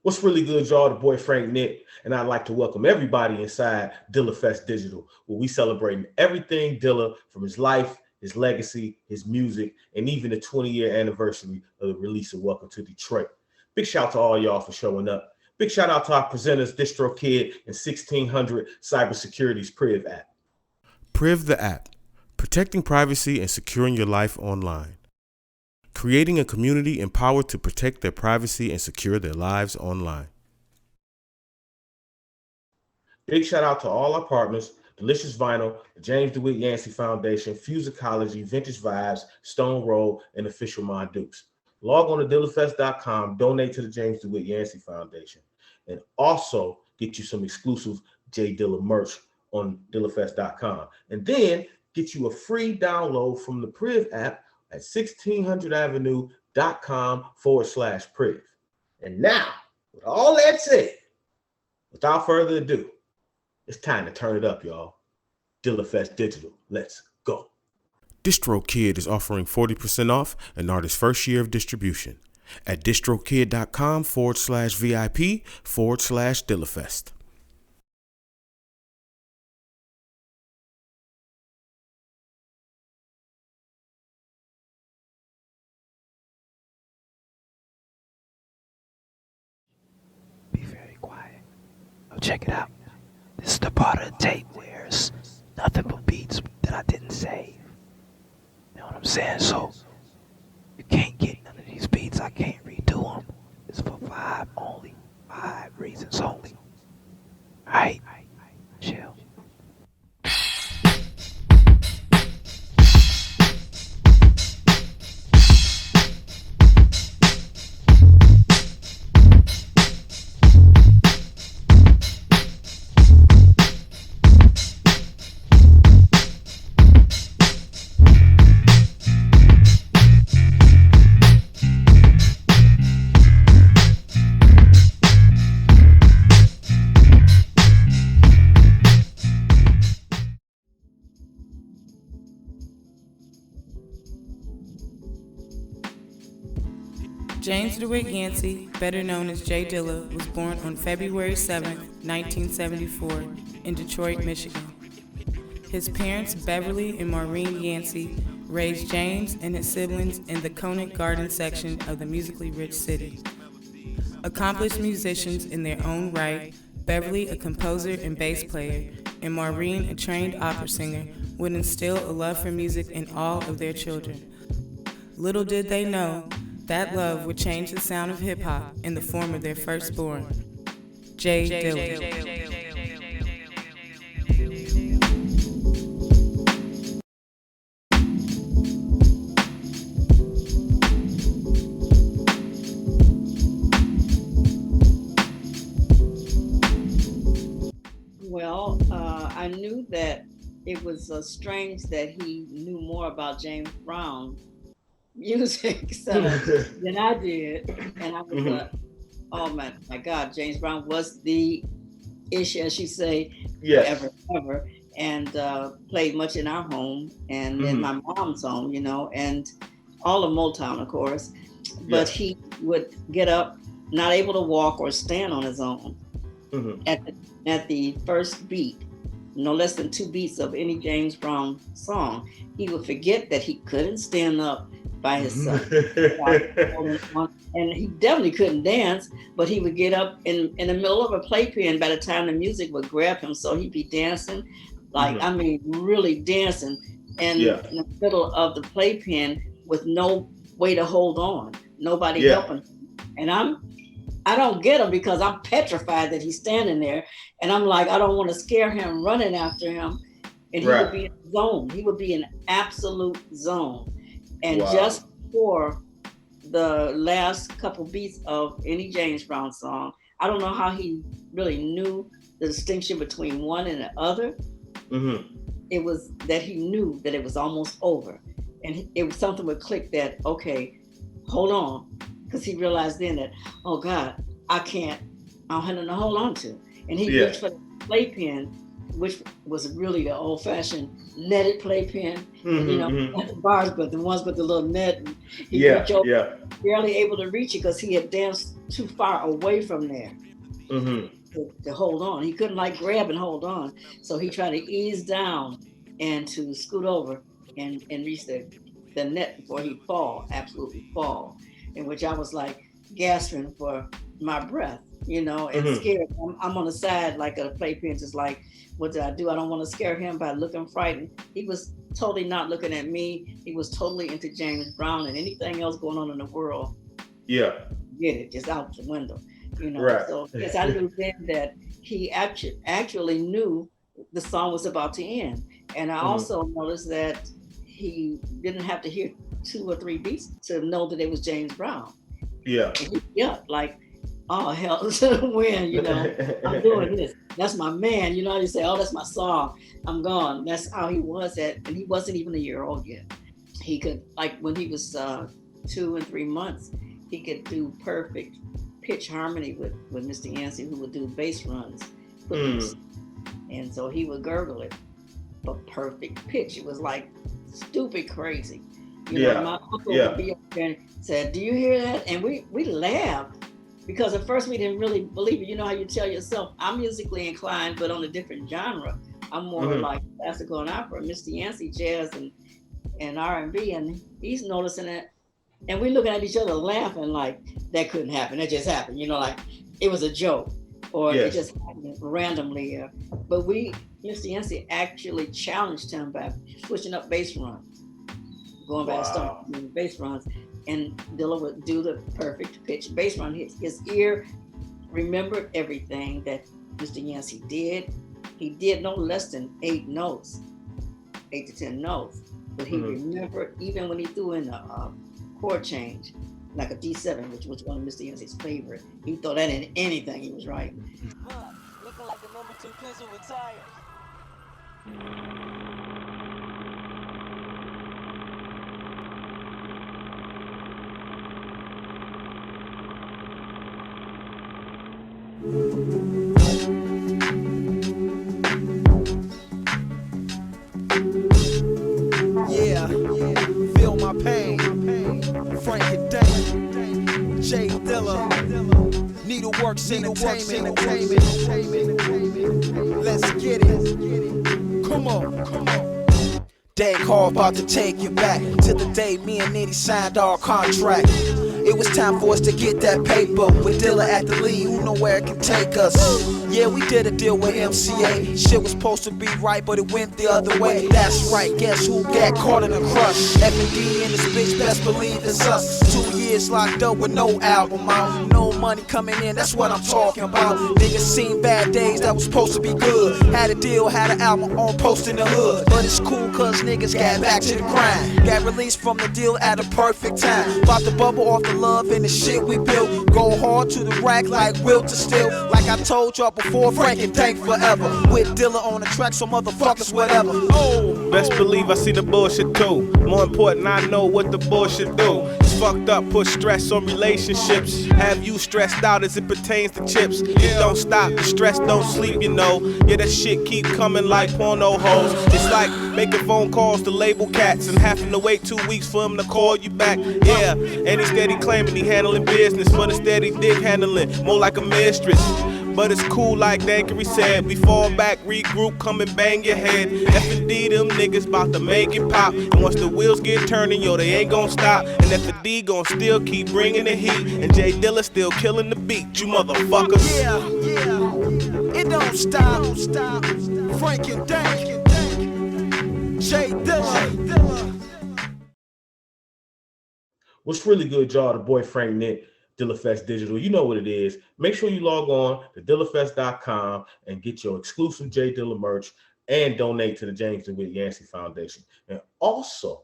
What's really good, y'all? The boy Frank Nitt, and I'd like to welcome everybody inside Dilla Fest Digital, where we celebrating everything Dilla, from his life, his legacy, his music, and even the 20-year anniversary of the release of Welcome to Detroit. Big shout out to all y'all for showing up. Big shout out to our presenters, DistroKid and 1600 Cybersecurity's Priv app. Priv the app, protecting privacy and securing your life online. Creating a community empowered to protect their privacy and secure their lives online. Big shout out to all our partners, Delicious Vinyl, the James DeWitt Yancey Foundation, Fusicology, Vintage Vibez, Stone Roll, and Official Mon Dukes. Log on to dillafest.com, donate to the James DeWitt Yancey Foundation, and also get you some exclusive J Dilla merch on dillafest.com. And then get you a free download from the Priv app at 1600avenue.com/Priv. And now, with all that said, without further ado, it's time to turn it up, y'all. Dilla Fest Digital. Let's go. DistroKid is offering 40% off an artist's first year of distribution at distrokid.com/VIP/DillaFest. Be very quiet. Oh, check it out. This is the part of the tape where it's nothing but beats that I didn't save. You know what I'm saying? So you can't get none of these beats. I can't redo them. It's for 5 only. 5 reasons only. Alright? Chill. James DeWitt Yancey, better known as J Dilla, was born on February 7, 1974, in Detroit, Michigan. His parents, Beverly and Maureen Yancey, raised James and his siblings in the Conant Garden section of the musically rich city. Accomplished musicians in their own right, Beverly a composer and bass player, and Maureen a trained opera singer, would instill a love for music in all of their children. Little did they know, that love would change the sound of hip-hop in the form of their firstborn, J Dilla. Well, I knew that it was strange that he knew more about James Brown music than I did, and I was oh my God, James Brown was the issue, as you say, ever, and played much in our home and in my mom's home, you know, and all of Motown, of course. But he would get up, not able to walk or stand on his own at the first beat, no less than 2 beats of any James Brown song. He would forget that he couldn't stand up by himself. And he definitely couldn't dance, but he would get up in the middle of a playpen by the time the music would grab him. So he'd be dancing, like, I mean, really dancing in the middle of the playpen with no way to hold on, nobody helping. And I don't get him because I'm petrified that he's standing there. And I'm like, I don't want to scare him running after him. And he would be in zone. He would be in absolute zone. And just for the last couple beats of any James Brown song, I don't know how he really knew the distinction between one and the other. It was that he knew that it was almost over. And it was something would click that, okay, hold on. Because he realized then that, oh God, I don't have nothing to hold on to. And he reached for the playpen which was really the old-fashioned netted playpen, not the bars, but the ones with the little net. And he barely able to reach it because he had danced too far away from there to hold on. He couldn't like grab and hold on, so he tried to ease down and to scoot over and reach the net before he'd absolutely fall. In which I was like gasping for my breath, and scared. I'm on the side like a playpen, just like, what did I do? I don't want to scare him by looking frightened. He was totally not looking at me. He was totally into James Brown and anything else going on in the world. Yeah. Get it, just out the window, Right. So yes, I knew then that he actually knew the song was about to end. And I also noticed that he didn't have to hear 2 or 3 beats to know that it was James Brown. Yeah. Like, oh, hell to the wind, I'm doing this. That's my man, you say, oh, that's my song. I'm gone. That's how he was and he wasn't even a year old yet. He could, like when he was 2 and 3 months, he could do perfect pitch harmony with Mr. Yancey, who would do bass runs. And so he would gurgle it, but perfect pitch. It was like stupid crazy. My uncle would be up there and said, do you hear that? And we laughed because at first we didn't really believe it. You know how you tell yourself, I'm musically inclined, but on a different genre. I'm more like classical and opera. Mr. Yancey, jazz and R&B, and he's noticing it. And we're looking at each other laughing like that couldn't happen. That just happened, like it was a joke or it just happened randomly. But Mr. Yancey actually challenged him by switching up bass runs, going back and starting bass runs. And Dilla would do the perfect pitch bass run. His ear remembered everything that Mr. Yancey did. He did no less than 8 to 10 notes. But he remembered, even when he threw in a chord change, like a D7, which was one of Mr. Yancey's favorite. He thought that in anything he was writing. Looking like the number 2 pencil retired. Yeah, feel my pain. Frank Nitt, J Dilla, Needleworks Entertainment. Let's get it. Come on. Dank call about to take you back to the day me and Nitty signed our contract. It was time for us to get that paper with Dilla at the lead, who know where it can take us. Yeah, we did a deal with MCA. Shit was supposed to be right, but it went the other way. That's right, guess who got caught in a crush? F&D and this bitch, best believe it's us. 2 years locked up with no album out, no money coming in, that's what I'm talking about. Niggas seen bad days that was supposed to be good. Had a deal, had an album on post in the hood. But it's cool cause niggas got back to the grind. Got released from the deal at a perfect time. About to bubble off the love and the shit we built. Go hard to the rack like will to still. Like I told y'all before, Frank and Dank forever. With Dilla on the track, so motherfuckers whatever. Oh, best believe I see the bullshit too. More important, I know what the bullshit do. It's fucked up, put stress on relationships. Have you stressed out as it pertains to chips? It don't stop, the stress don't sleep, Yeah, that shit keep coming like porno hoes. It's like making phone calls to label cats and having to wait 2 weeks for him to call you back. Yeah, and he steady claiming he handling business, but instead he dick handling, more like a mistress. But it's cool like Dankery said, we fall back, regroup, come and bang your head. F&D, them niggas bout to make it pop. And once the wheels get turning, yo, they ain't gon' stop. And F&D gon' still keep bringing the heat. And J Dilla still killing the beat, you motherfuckers. Yeah, it don't stop. Frank and Dank, J Dilla. What's really good, y'all? The boy Frank Nitt, DillaFest Digital. You know what it is. Make sure you log on to DillaFest.com and get your exclusive J Dilla merch and donate to the James Dewitt Yancey Foundation. And also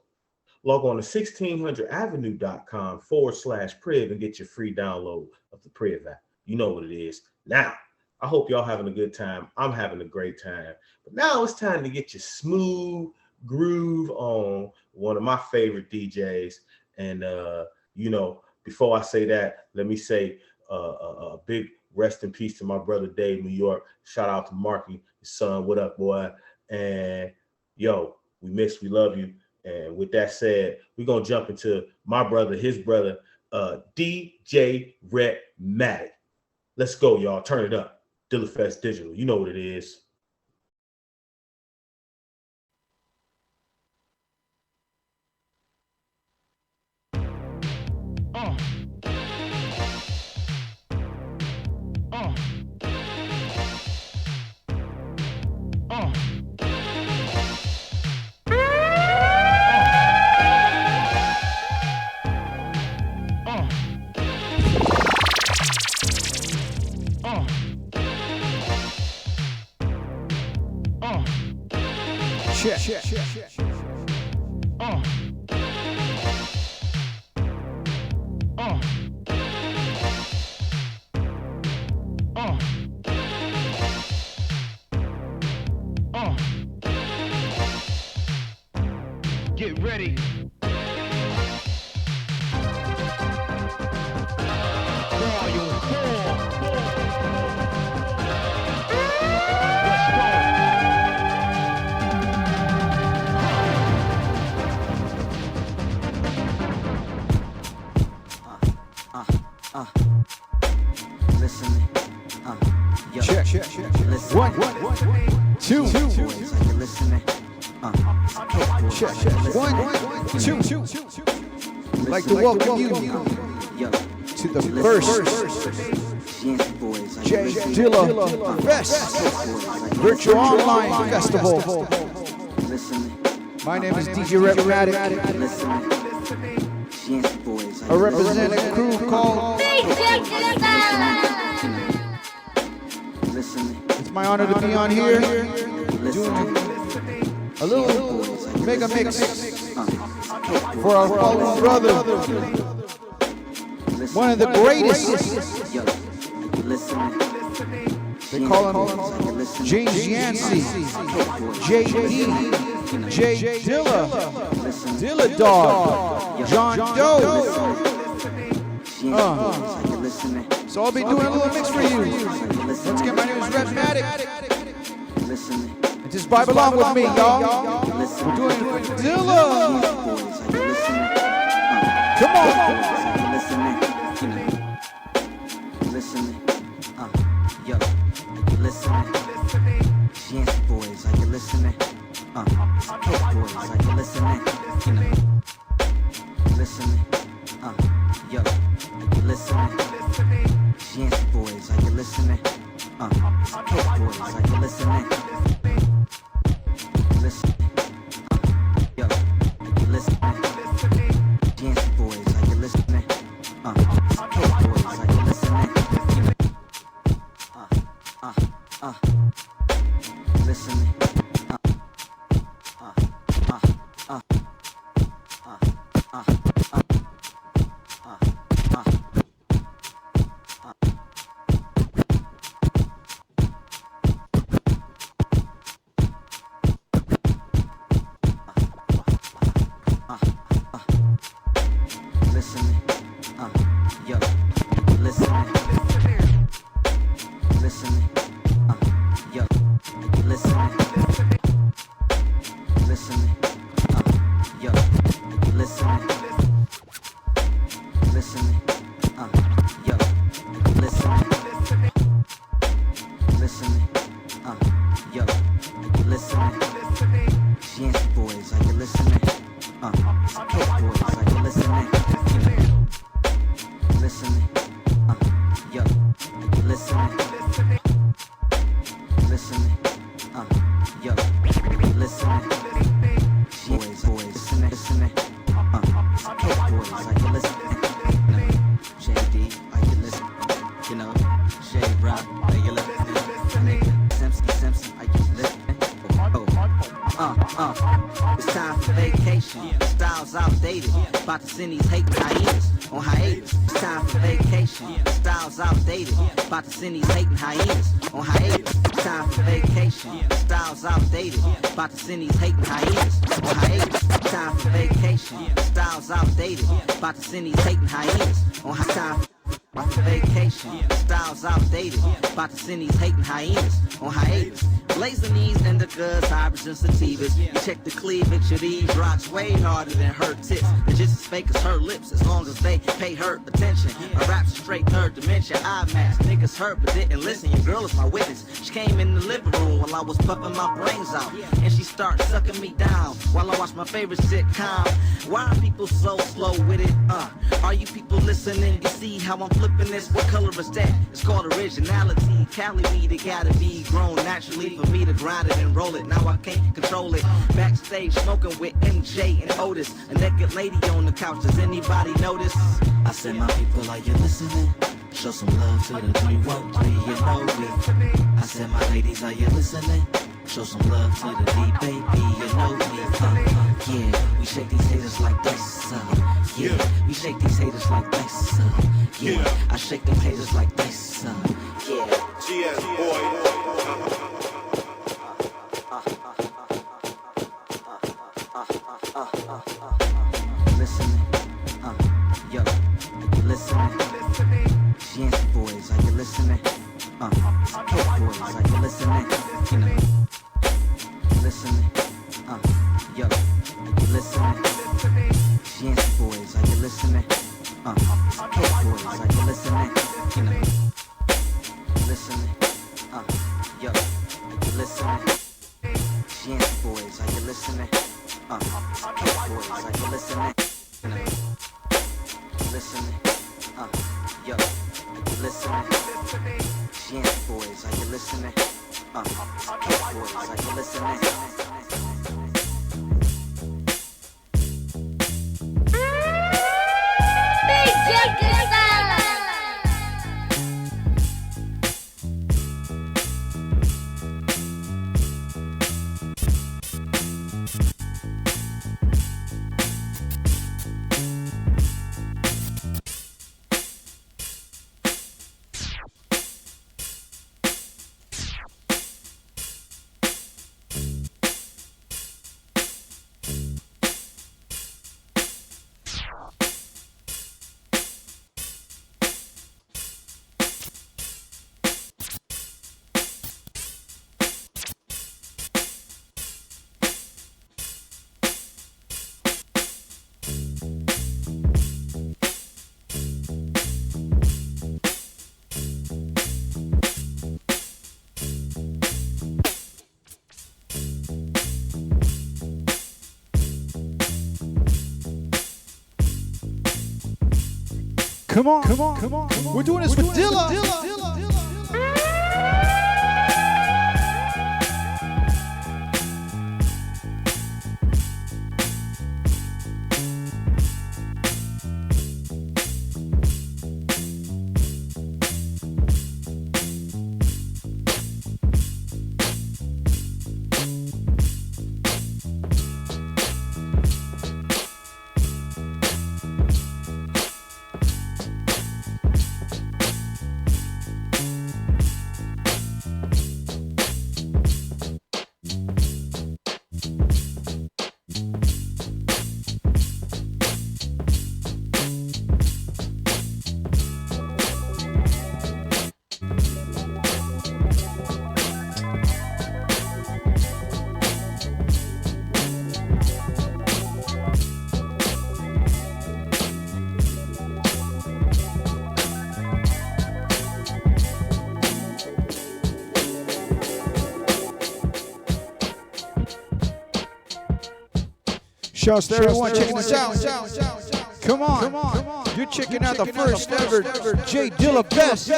log on to 1600avenue.com/Priv and get your free download of the Priv app. You know what it is. Now, I hope y'all having a good time. I'm having a great time. But now it's time to get your smooth groove on one of my favorite DJs. And, before I say that, let me say a big Rest in peace to my brother Dave, New York. Shout out to Marky, his son. What up, boy? And yo, we miss, we love you. And with that said, we're gonna jump into my brother, his brother, DJ Rhettmatic. Let's go, y'all. Turn it up. Dilla Fest Digital. You know what it is. Get ready. Volume 4. Let's go. Listen. Yo. Check. Listen. One, two. Listening. Check. 1, 2. I'd like to welcome you to the first J Dilla Fest Virtual Online Festival. My name is DJ Rhettmatic. I represent a crew called Beat Junkies. It's my honor to be on here doing a little mega mix for our fallen brother, one of the greatest. They call him James Yancey, J.D., J. Dilla, Dilla Dog, John Doe. So I'll be doing a little mix for you. Once again, my name is Rhettmatic. And just vibe along with me, y'all. We're doing it for Dilla. Come on. Boys, are you listening? Boys, are you listening? Listening. Yo, are you listening? Yancey boys, are you listening? Boys, are you listening? Listen. Yo, are you listening? Yancey boys, are you listening? Boys, are you listening? Listening. It's time for vacation. Styles outdated. About to send these hating hyenas on hiatus. It's time for vacation. Styles outdated. About to send these hating hyenas on hiatus. It's time for vacation. Styles outdated. About to send these hating hyenas on hiatus. It's time for vacation. Styles outdated. About to send these hating hyenas on hiatus. off a vacation, styles outdated. About to send these hating hyenas on hiatus. Blazing these indicas, hybrids, and sativas. You check the cleavage of these rocks way harder than her tits. They're just as fake as her lips, as long as they pay her attention. My rap's a straight third dimension. I match niggas heard but didn't listen. Your girl is my witness. She came in the living room while I was puffing my brains out, and she started sucking me down while I watched my favorite sitcom. Why are people so slow with it? Are you people listening? You see how I'm flipping this? What color is that? It's called originality. Cali weed, it gotta be grown naturally for me to grind it and roll it. Now I can't control it. Backstage smoking with MJ and Otis. A naked lady on the couch. Does anybody notice? I said, my people, are you listening? Show some love to the 313, you know me. I said, my ladies, are you listening? Show some love to the D, baby, you know me. Yeah, we shake these haters like this. Yeah, we shake these haters like this. Yeah, I shake them haters like this. Yeah, GS boy. Listening, yo, are you listening? Yancey boys, are you listening? Cake boys, are you listening? You know, listening, yo, are you listening? Yancey boys, are you listening? Cake boys, are you listening? You know, listening, yo, are you listening? Yancey boys, are you listening? Cake boys, are you listening? You know, listening, yo, are you listening? Yancey boys, are you listening? Cake boys, are you listening? Come on, come on, come on. We're doing this for Dilla. Shouts to everyone checking this out. Come on. You're checking out the first ever J Dilla Best.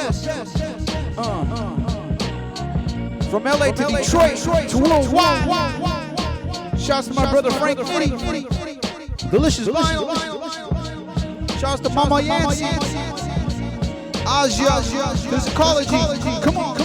From LA to Detroit to worldwide. Shouts to my brother Frank Nitt. Delicious Vinyl. Shouts to Mama Yancey. Asia. Fusicology. Come on.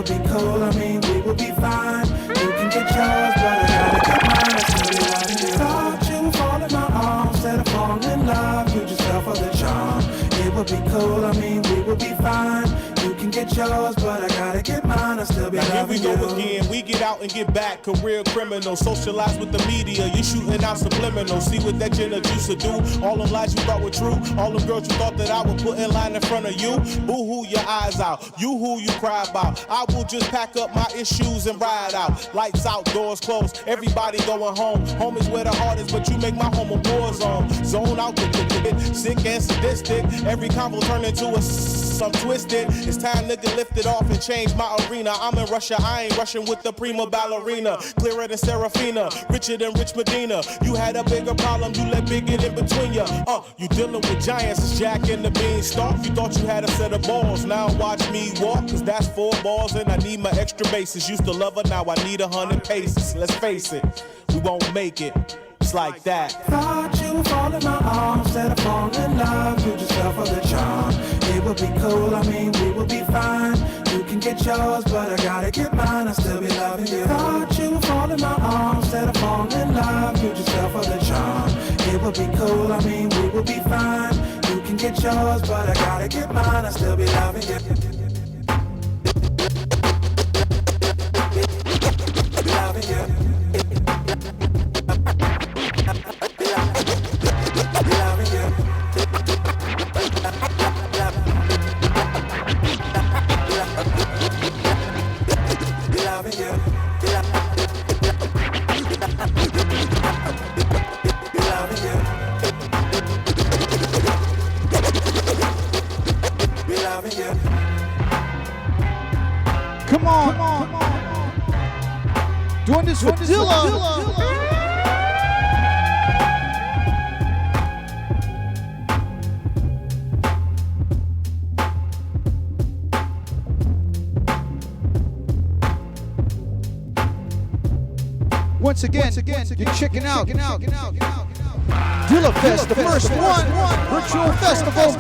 would be cool, I mean, we would be fine. You can get yours, but I gotta get mine. I still be loving you. Thought you would fall in my arms, instead of falling in love, you just fell for the charm. It would be cool, I mean, we would be fine. You can get yours, but I gotta get mine. I still be loving you. Here we go again. We get out and get back. Career criminal, socialize with the media. You shooting out subliminal. See what that gin used to do. All them lies you thought were true. All them girls you thought that I would put in line in front of you. Boo hoo your eyes out. You who you cry about. I will just pack up my issues and ride out. Lights out, doors closed. Everybody going home. Home is where the heart is, but you make my home a war zone. Zone out the sick and sadistic. Every convo turn into a some twisted. It's time nigga lift it off and change my arena. I'm in Russia, I ain't rushing with the prima ballerina. Clearer than Serafina, richer than Rich Medina. You had a bigger problem, you let big get in between ya. You dealing with giants, it's Jack and the Beanstalk. You thought you had a set of balls, now watch me walk. Cause that's 4 balls and I need my extra bases. Used to love her, now I need 100 paces. Let's face it, we won't make it. It's like that. Thought you would fall in my arms, instead of falling in love, you just fell for the charm. It would be cool, I mean, we would be fine. You can get yours, but I gotta get mine. I still be loving you. Thought you would fall in my arms, instead of falling in love, you just fell for the charm. It would be cool, I mean, we would be fine. You can get yours, but I gotta get mine. I still be loving you. Loving you. Come on. Doing this for Dilla. Once again, you're checking out Dilla Fest, the first one, virtual festival.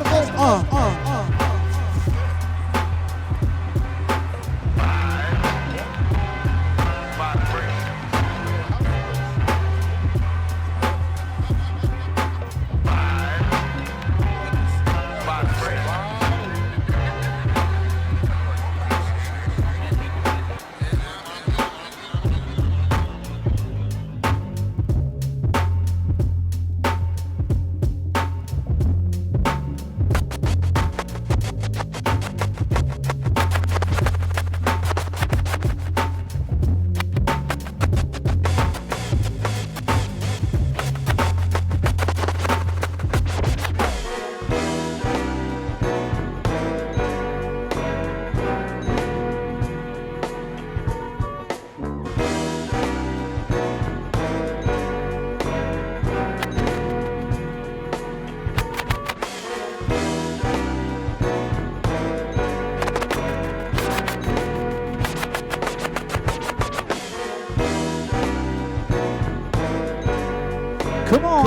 Come on.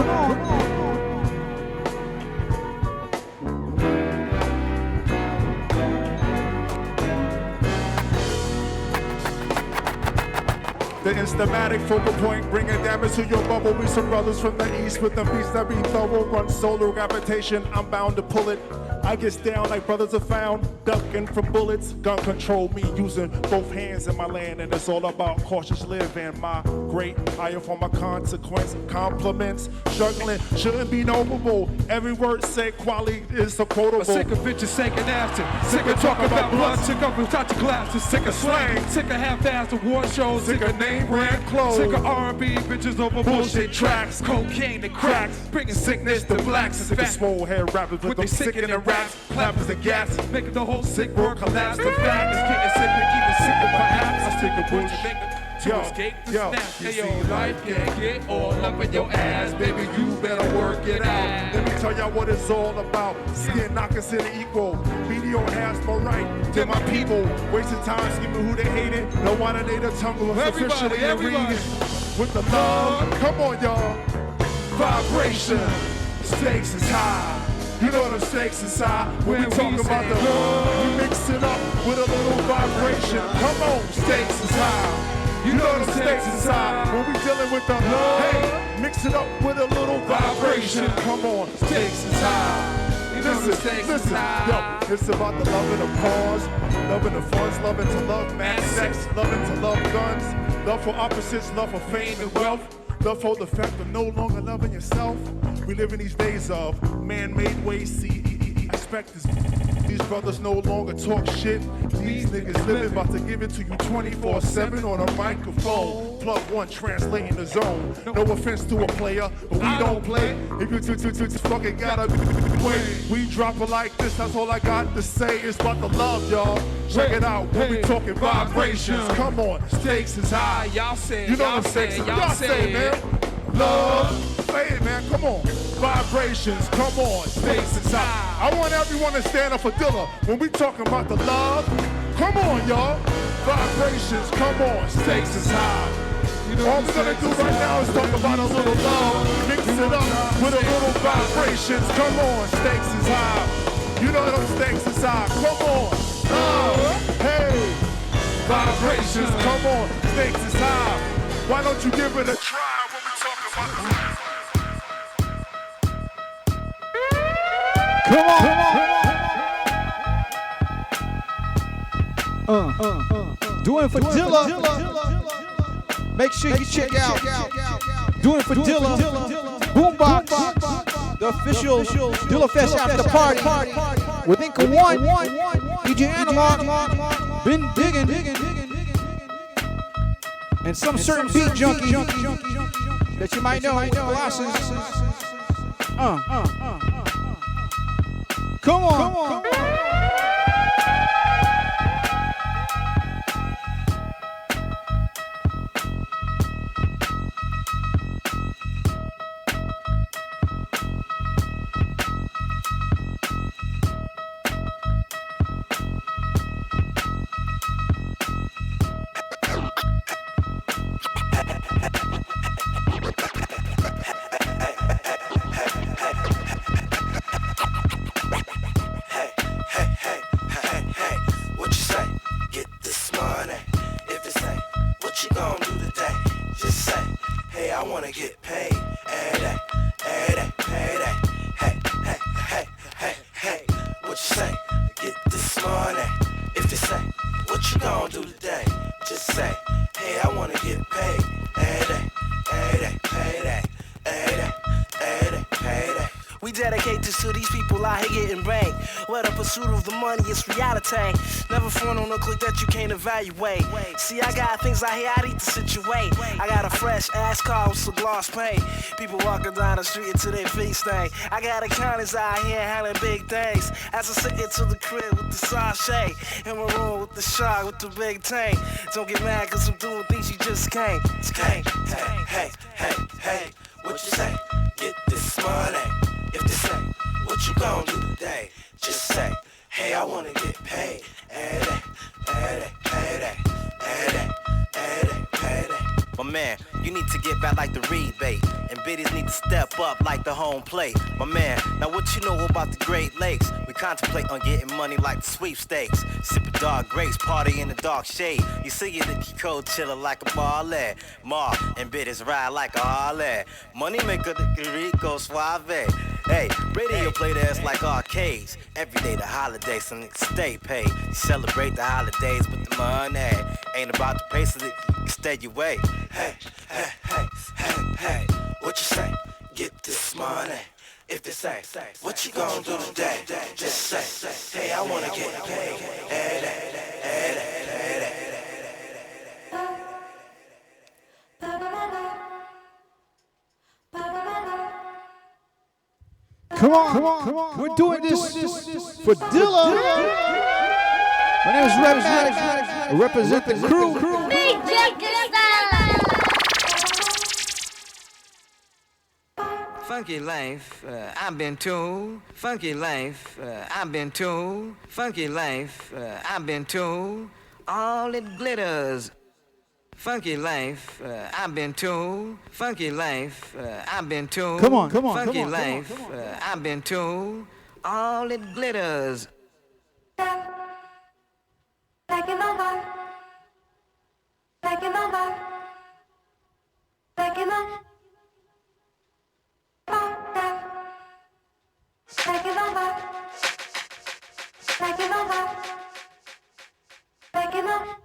The Instamatic focal point, bringing damage to your bubble. We some brothers from the east with the beats that be thorough. Run solo gravitation, I'm bound to pull it. I get down like brothers are found, ducking from bullets. Gun control me using both hands in my land, and it's all about cautious living. My great higher for my consequence. Compliments, struggling shouldn't be knowable. Every word said, quality is supportable. Sick of bitches shaking after, sick of talking about blood, sick of without your glasses, sick of slang, sick of half-assed award shows, sick of name brand clothes, sick of R&B bitches over bullshit tracks, cocaine and cracks, bringing sickness to blacks. Sick of small hair rappers with them sick in the raps, clappers and gas, making the whole sick world collapse. The fact is getting sick and keeping sicker perhaps. I stick a bullshit. Yo, life can't get all up in your ass, baby, you better work it out. Let me tell y'all what it's all about. Skin not considered equal. Video has more right than my people. Wasting time scheming who they hated. No wonder they the tumble officially reading. With the love, come on y'all. Vibration, stakes is high. You know the stakes is high when we talking about the love. We mix it up with a little vibration. Come on, stakes is high. You know the stakes is high when we dealing with the love. Hey, mix it up with a little vibration. Come on, stakes is high. Listen, yo, it's about the love and the pause, loving the funds, loving to love mad sex, loving to love guns, love for opposites, love for fame and wealth, love for the fact of no longer loving yourself. We live in these days of man-made ways, see, expect this. These brothers no longer talk shit. These niggas living about to give it to you 24/7 on a microphone. Plug one translating the zone. No offense to a player, but we don't play. If you just fucking gotta wait. We drop it like this, that's all I got to say. It's about the love, y'all. Check it out when we talking vibrations. Come on, stakes is high. Y'all say, you know the stakes. Y'all say, man. Love. Say it, man. Come on. Vibrations. Come on. Stakes is high. I want everyone to stand up for Dilla when we talking about the love. Come on, y'all. Vibrations. Come on. Stakes is high. All we're gonna do right now is talk about a little love. Mix it up with a little vibrations. Come on. Stakes is high. You know those stakes is high. Come on. Love. Hey. Vibrations. Come on. Stakes is high. Why don't you give it a try when we talk about the Come on. Doing for Dilla. Make sure you check out Doing for Dilla. Boombox. The official Dilla Fest after party. With Inca 1. DJ Analog. Been digging. And some certain beat junkie that you might know with glasses. Come on. It's reality. Never front on a click that you can't evaluate. See, I got things I hear, I need to situate. I got a fresh ass car with some gloss paint. People walking down the street until they feet stain. I got accountants out here handling big things. As I sit into the crib with the sachet. In my room with the shark with the big tank. Don't get mad cause I'm doing things you just can't. Hey, what you say? Get this money. If they say, what you gonna do today? Just say, hey, I wanna get paid. My man, you need to get back like the rebate. And biddies need to step up like the home plate. My man, now what you know about the Great Lakes? We contemplate on getting money like the sweepstakes. Sipping dark grapes, party in the dark shade. You see you the cold chiller like a ballet. Ma and biddies ride like a Harley. Money maker the Rico Suave. Hey, radio play that's like arcades. Every day the holidays, some niggas stay paid. You celebrate the holidays with the money. Ain't about the pace so that you can stay away. Hey, what you say? Get this money. If they say, what you gonna do today? Just say, hey, I wanna get paid. Come on. We're doing this for Dilla. My name is Rhettmatic. I represent the crew. Beat Junkies style. Funky life, I've been told. Funky life, I've been told. Funky life, I've been told. All it glitters. Funky life, I've been told. Funky life, I've been told. Come on. Funky life, I've been told. all it glitters. Taking over. Taking over. Taking over. Taking over. Taking over. Taking over.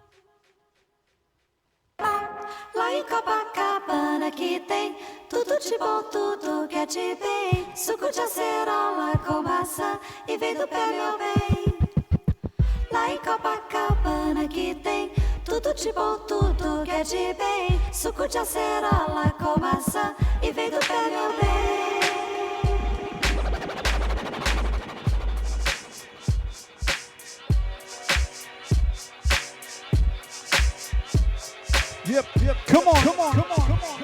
Lá em Copacabana que tem tudo de bom, tudo que é de bem. Suco de acerola com maçã e vem do pé, meu bem. Lá em Copacabana que tem tudo de bom, tudo que é de bem. Suco de acerola com maçã e vem do pé, meu bem. Yep, yep. Come on, come on, come on, come on.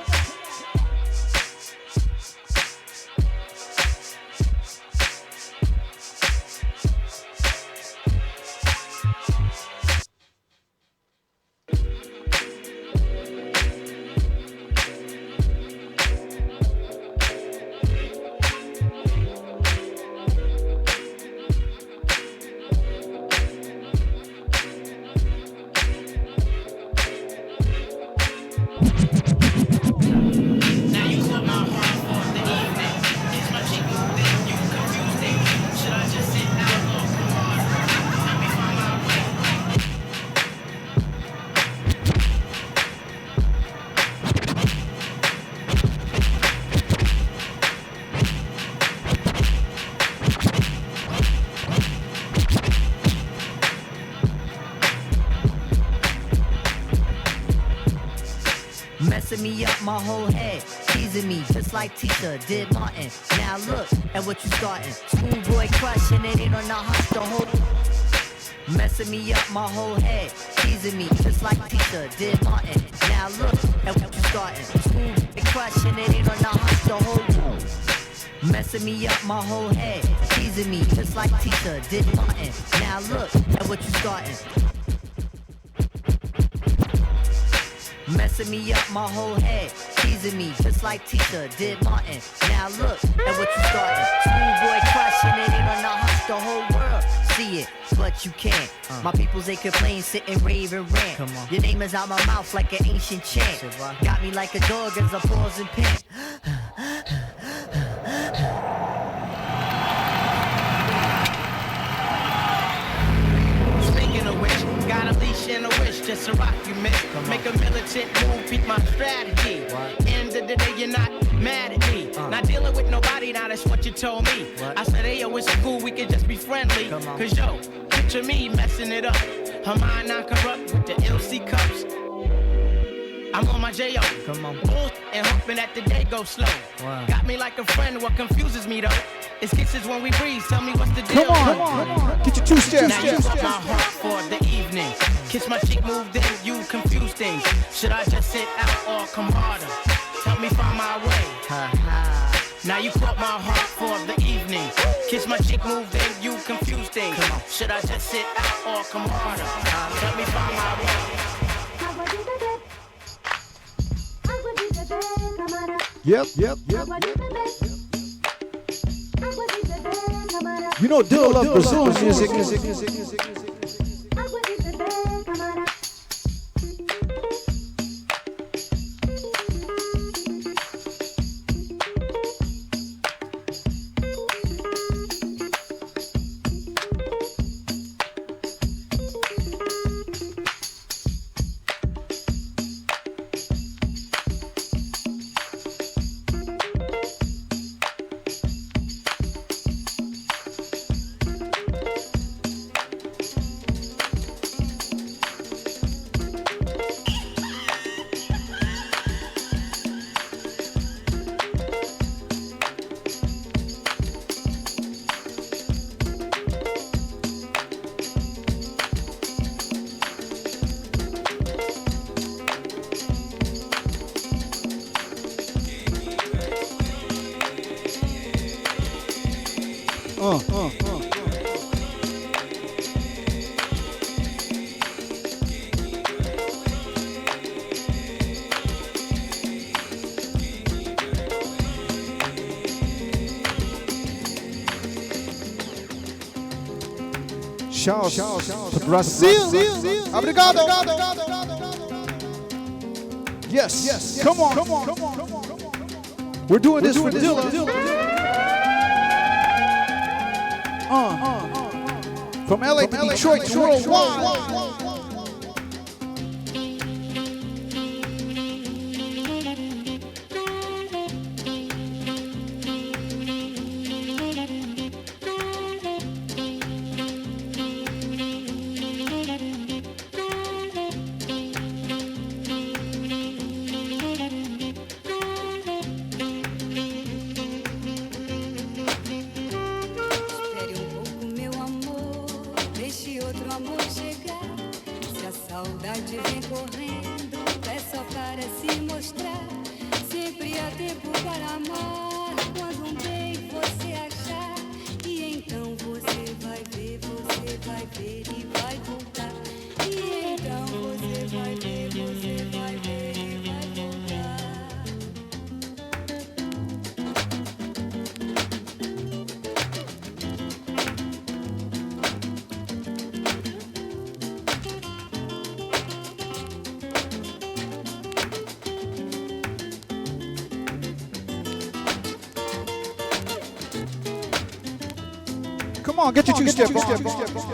Me up my whole head, teasing me just like Tisha did Martin. Now look at what you starting. Schoolboy crushing it ain't on the hush the whole. Messing me up my whole head, teasing me just like Tisha did Martin. Now look at what you starting. Schoolboy crushing it ain't on the hush the whole. Messing me up my whole head, teasing me just like Tisha did Martin. Now look at what you starting. Messing me up my whole head, teasing me just like Tisha did Martin. Now look at what you started. Schoolboy crushing it ain't on the hush the whole world. See it, but you can't. My peoples they complain, sit and rave and rant. Your name is out my mouth like an ancient chant. Got me like a dog as I pause and pant. Speaking of which, got a leash and a wish just to rock you, miss. Make a militant move, beat my strategy. End of the day, you're not mad at me. Not dealing with nobody, now that's what you told me. I said, hey, yo, it's cool, we can just be friendly. Cause yo, picture me messing it up. Her mind not corrupt with the LC cups. I'm on my J.O. Bull and hoping that the day goes slow. Got me like a friend, what confuses me though is kisses when we breathe. Tell me what's the deal. Come on. Get your two steps. Now you got my heart for the evening. Kiss my cheek, move, then you confuse things. Should I just sit out or come harder? Help me find my way. Now you caught my heart for the evening. Kiss my cheek, move, then you confuse things. Should I just sit out or come harder? Help me find my way. Yep. You know Dilla loves Brazilian music. Shout to Brazil. Obrigado. Yes. Come on. We're doing this for Dilla. From LA to Detroit to worldwide. Come on, get your two-step on.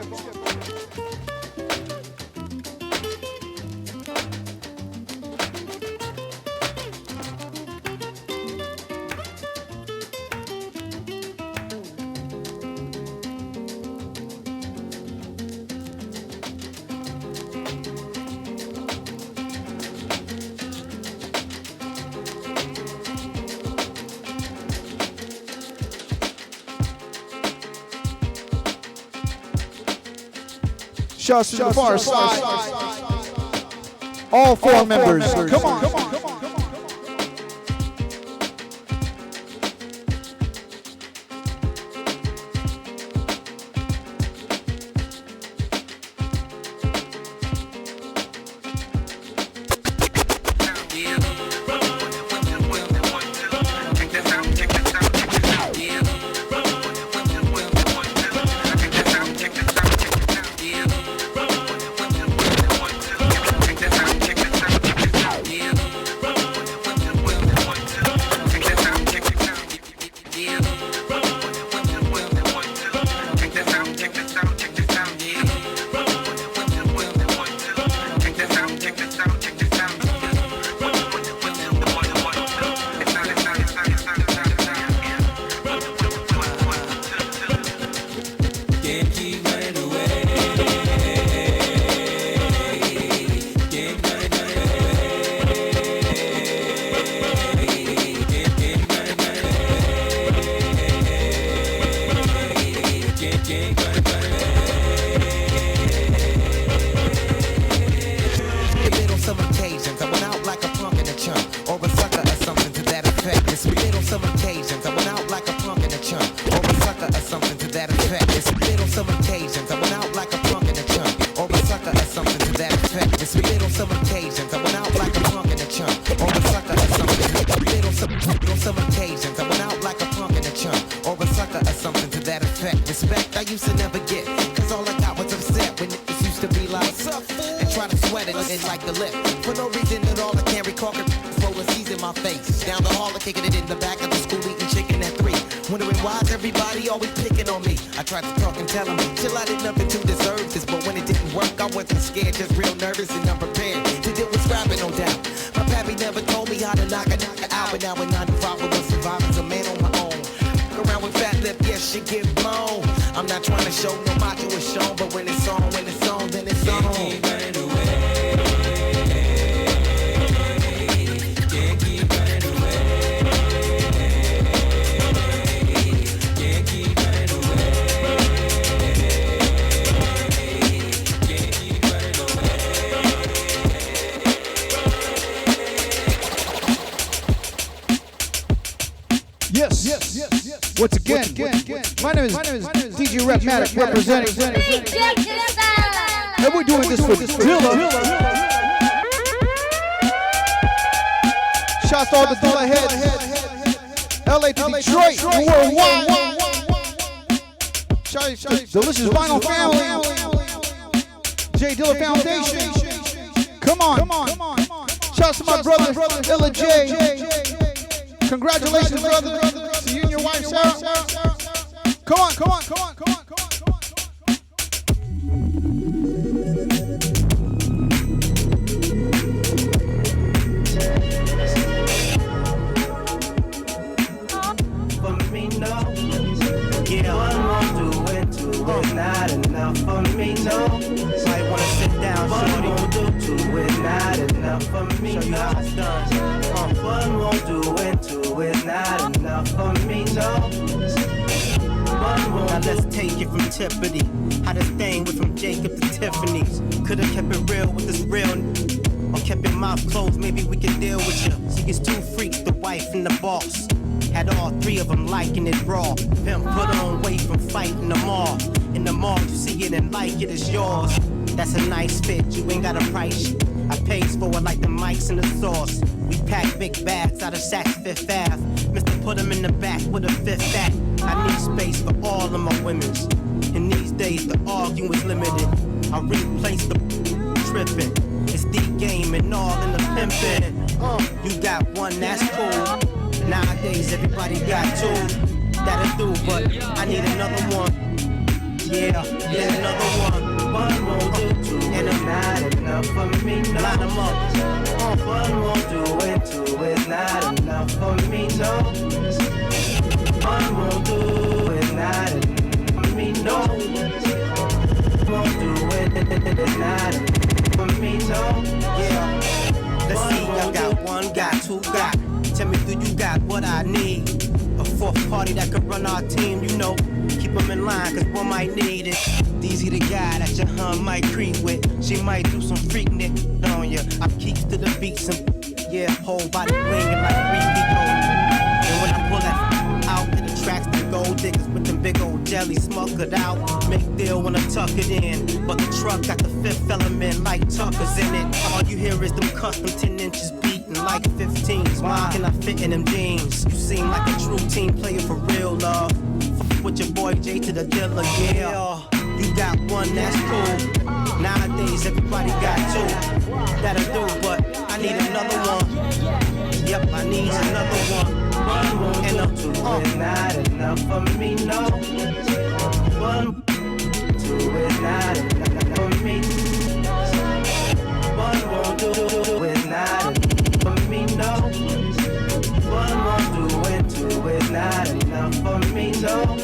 Shots to the far side. All four members. Come on. Once again, my name is DJ Rhettmatic representing. And we're doing this for Dilla. Shouts to all the Dilla heads. LA to Detroit, worldwide. Delicious Vinyl family. J Dilla Foundation. Come on. Shouts to my brother, Illa J. Congratulations, brother. To you and your wife, Sarah. Come on. For me, no. Yeah, one more do it, two is not enough for me, no. Might wanna sit down, shorty. One more do two is not enough for me, no. One more do it, two is not enough for me, no. Now let's take it from Tiffany. How this thing went from Jacob to Tiffany's. Could've kept it real with this real or kept your mouth closed, maybe we could deal with you. See, it's two freaks, the wife and the boss. Had all three of them liking it raw. Pimp put on weight from fighting them all. In the mall, you see it and like it, it's yours. That's a nice fit, you ain't got a price. I pays for it like the mics and the sauce. We pack big bags out of Saks Fifth Ave. Mister put them in the back with a fifth act. I need space for all of my women's. In these days, the arguing is limited. I replace the tripping. It's the game and all in the pimping. You got one, that's cool. Nowadays, everybody got two. That'll do, but I need another one. Yeah, another one. One more do two, and it's not enough for me, no. Line them up. One more do it, two is not enough for me, no. One more do it, not enough for me, no. One do it, it's not enough for me, no. Yeah. Let's see, I got one, got two, got. Tell me, do you got what I need? A fourth party that could run our team, you know. Keep them in line, cause one might need it. Easy the guy that your hun might creep with. She might do some freak nick on ya. I keeps to the beats and yeah, whole body winging like Ricky Gold. And when I pull that out, it attracts the gold diggers with them big old jelly smokered out. Make deal when I tuck it in. But the truck got the fifth element like Tucker's in it. All you hear is them custom 10 inches beating like 15s. Why can I fit in them jeans? You seem like a true team player for real, love. With your boy J to the Dilla, yeah. You got one, that's cool. Nowadays, everybody got two. That'll do, but I need another one. Yep, I need another one. And a two is not enough for me, no. One, two is not enough for me. One more do is not enough for me, no. One more do and two is not enough for me, no.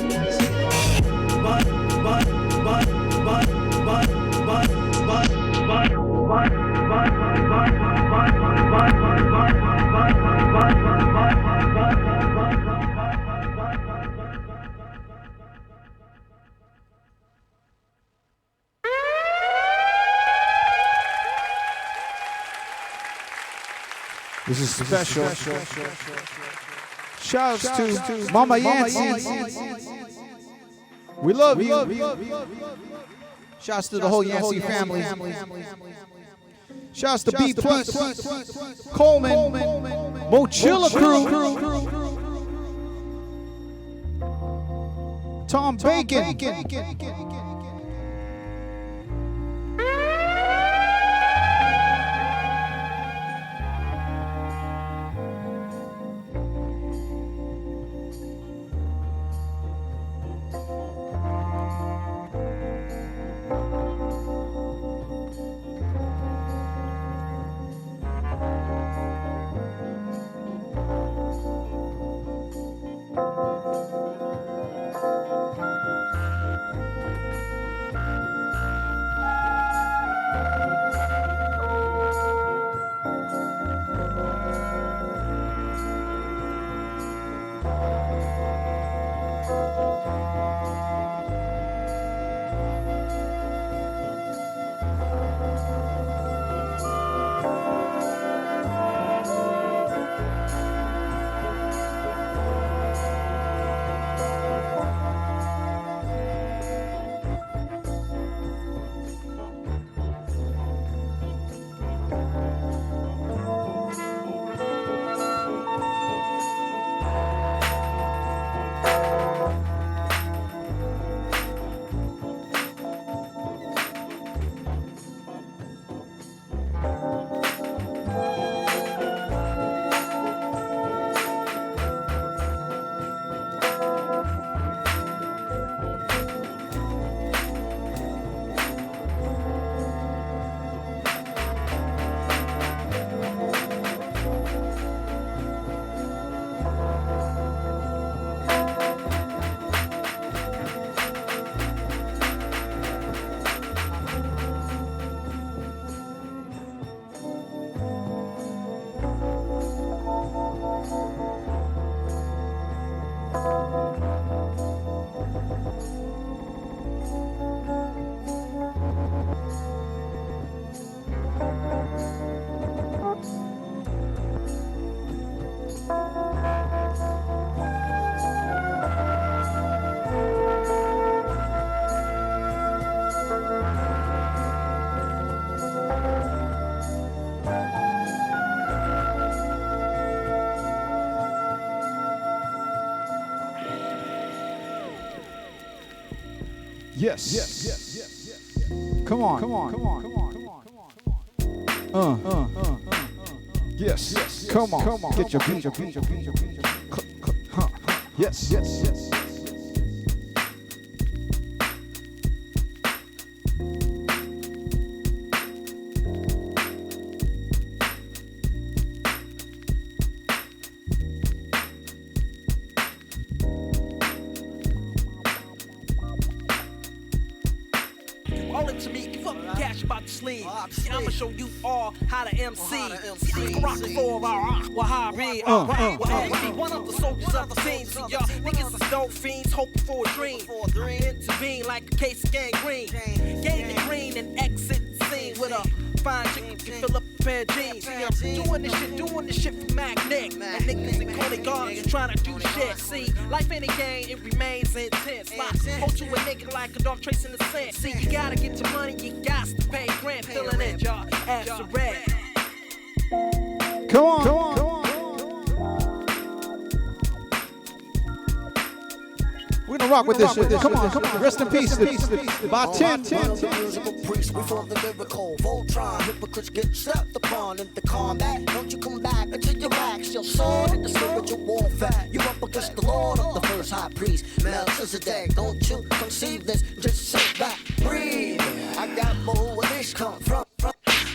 This is special. Shouts to Mama Yancey. We love you. Shouts to the whole Yancey family. Shouts to B Plus, Coleman, Mochilla Crew, Tom Bacon. Yes. Come on. Yes. Come on. Get your beat. Yes. I'ma show you all how to MC. Rock the floor, Wahhabi. One of the soldiers of the scene. See y'all niggas is dope fiends hoping for a dream. Intervene like a case of gangrene. Gain the green and exit the scene with a fine chick who can fill up a pair of jeans. See, I'm doing this shit for Magnet. And niggas and corny guards trying to do shit. See, life ain't a game, it remains intense. Hold to a nigga like a dog tracing the scent. See, you gotta get your money, you got to pay rent. Filling in y'all ass to red. Come on. We're gonna rock with this shit. Come on. Rest in peace. About 10. Priest before the lyrical Voltron. Hypocrites get stepped upon in the combat. Don't you come back until your back's your sword in the spiritual warfare. You up against the Lord of the first high priest, Melchizedek. Don't you conceive this? Just sit back, breathe. I got more where this come from.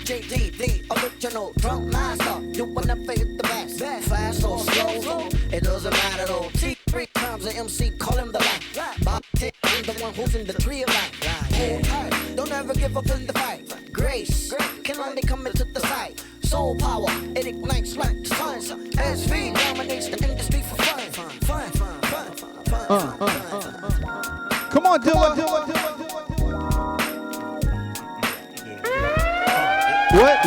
JD, the original drum master. You wanna fade the best, fast or slow. It doesn't matter though. Three times the MC call him the light. Bob Tick, I'm the one who's in the tree of life. Hold tight, don't ever give up in the fight. Grace can only come into the sight. Soul power, it ignites like the sun. SV dominates the industry for fun. Come on, Dilla. What?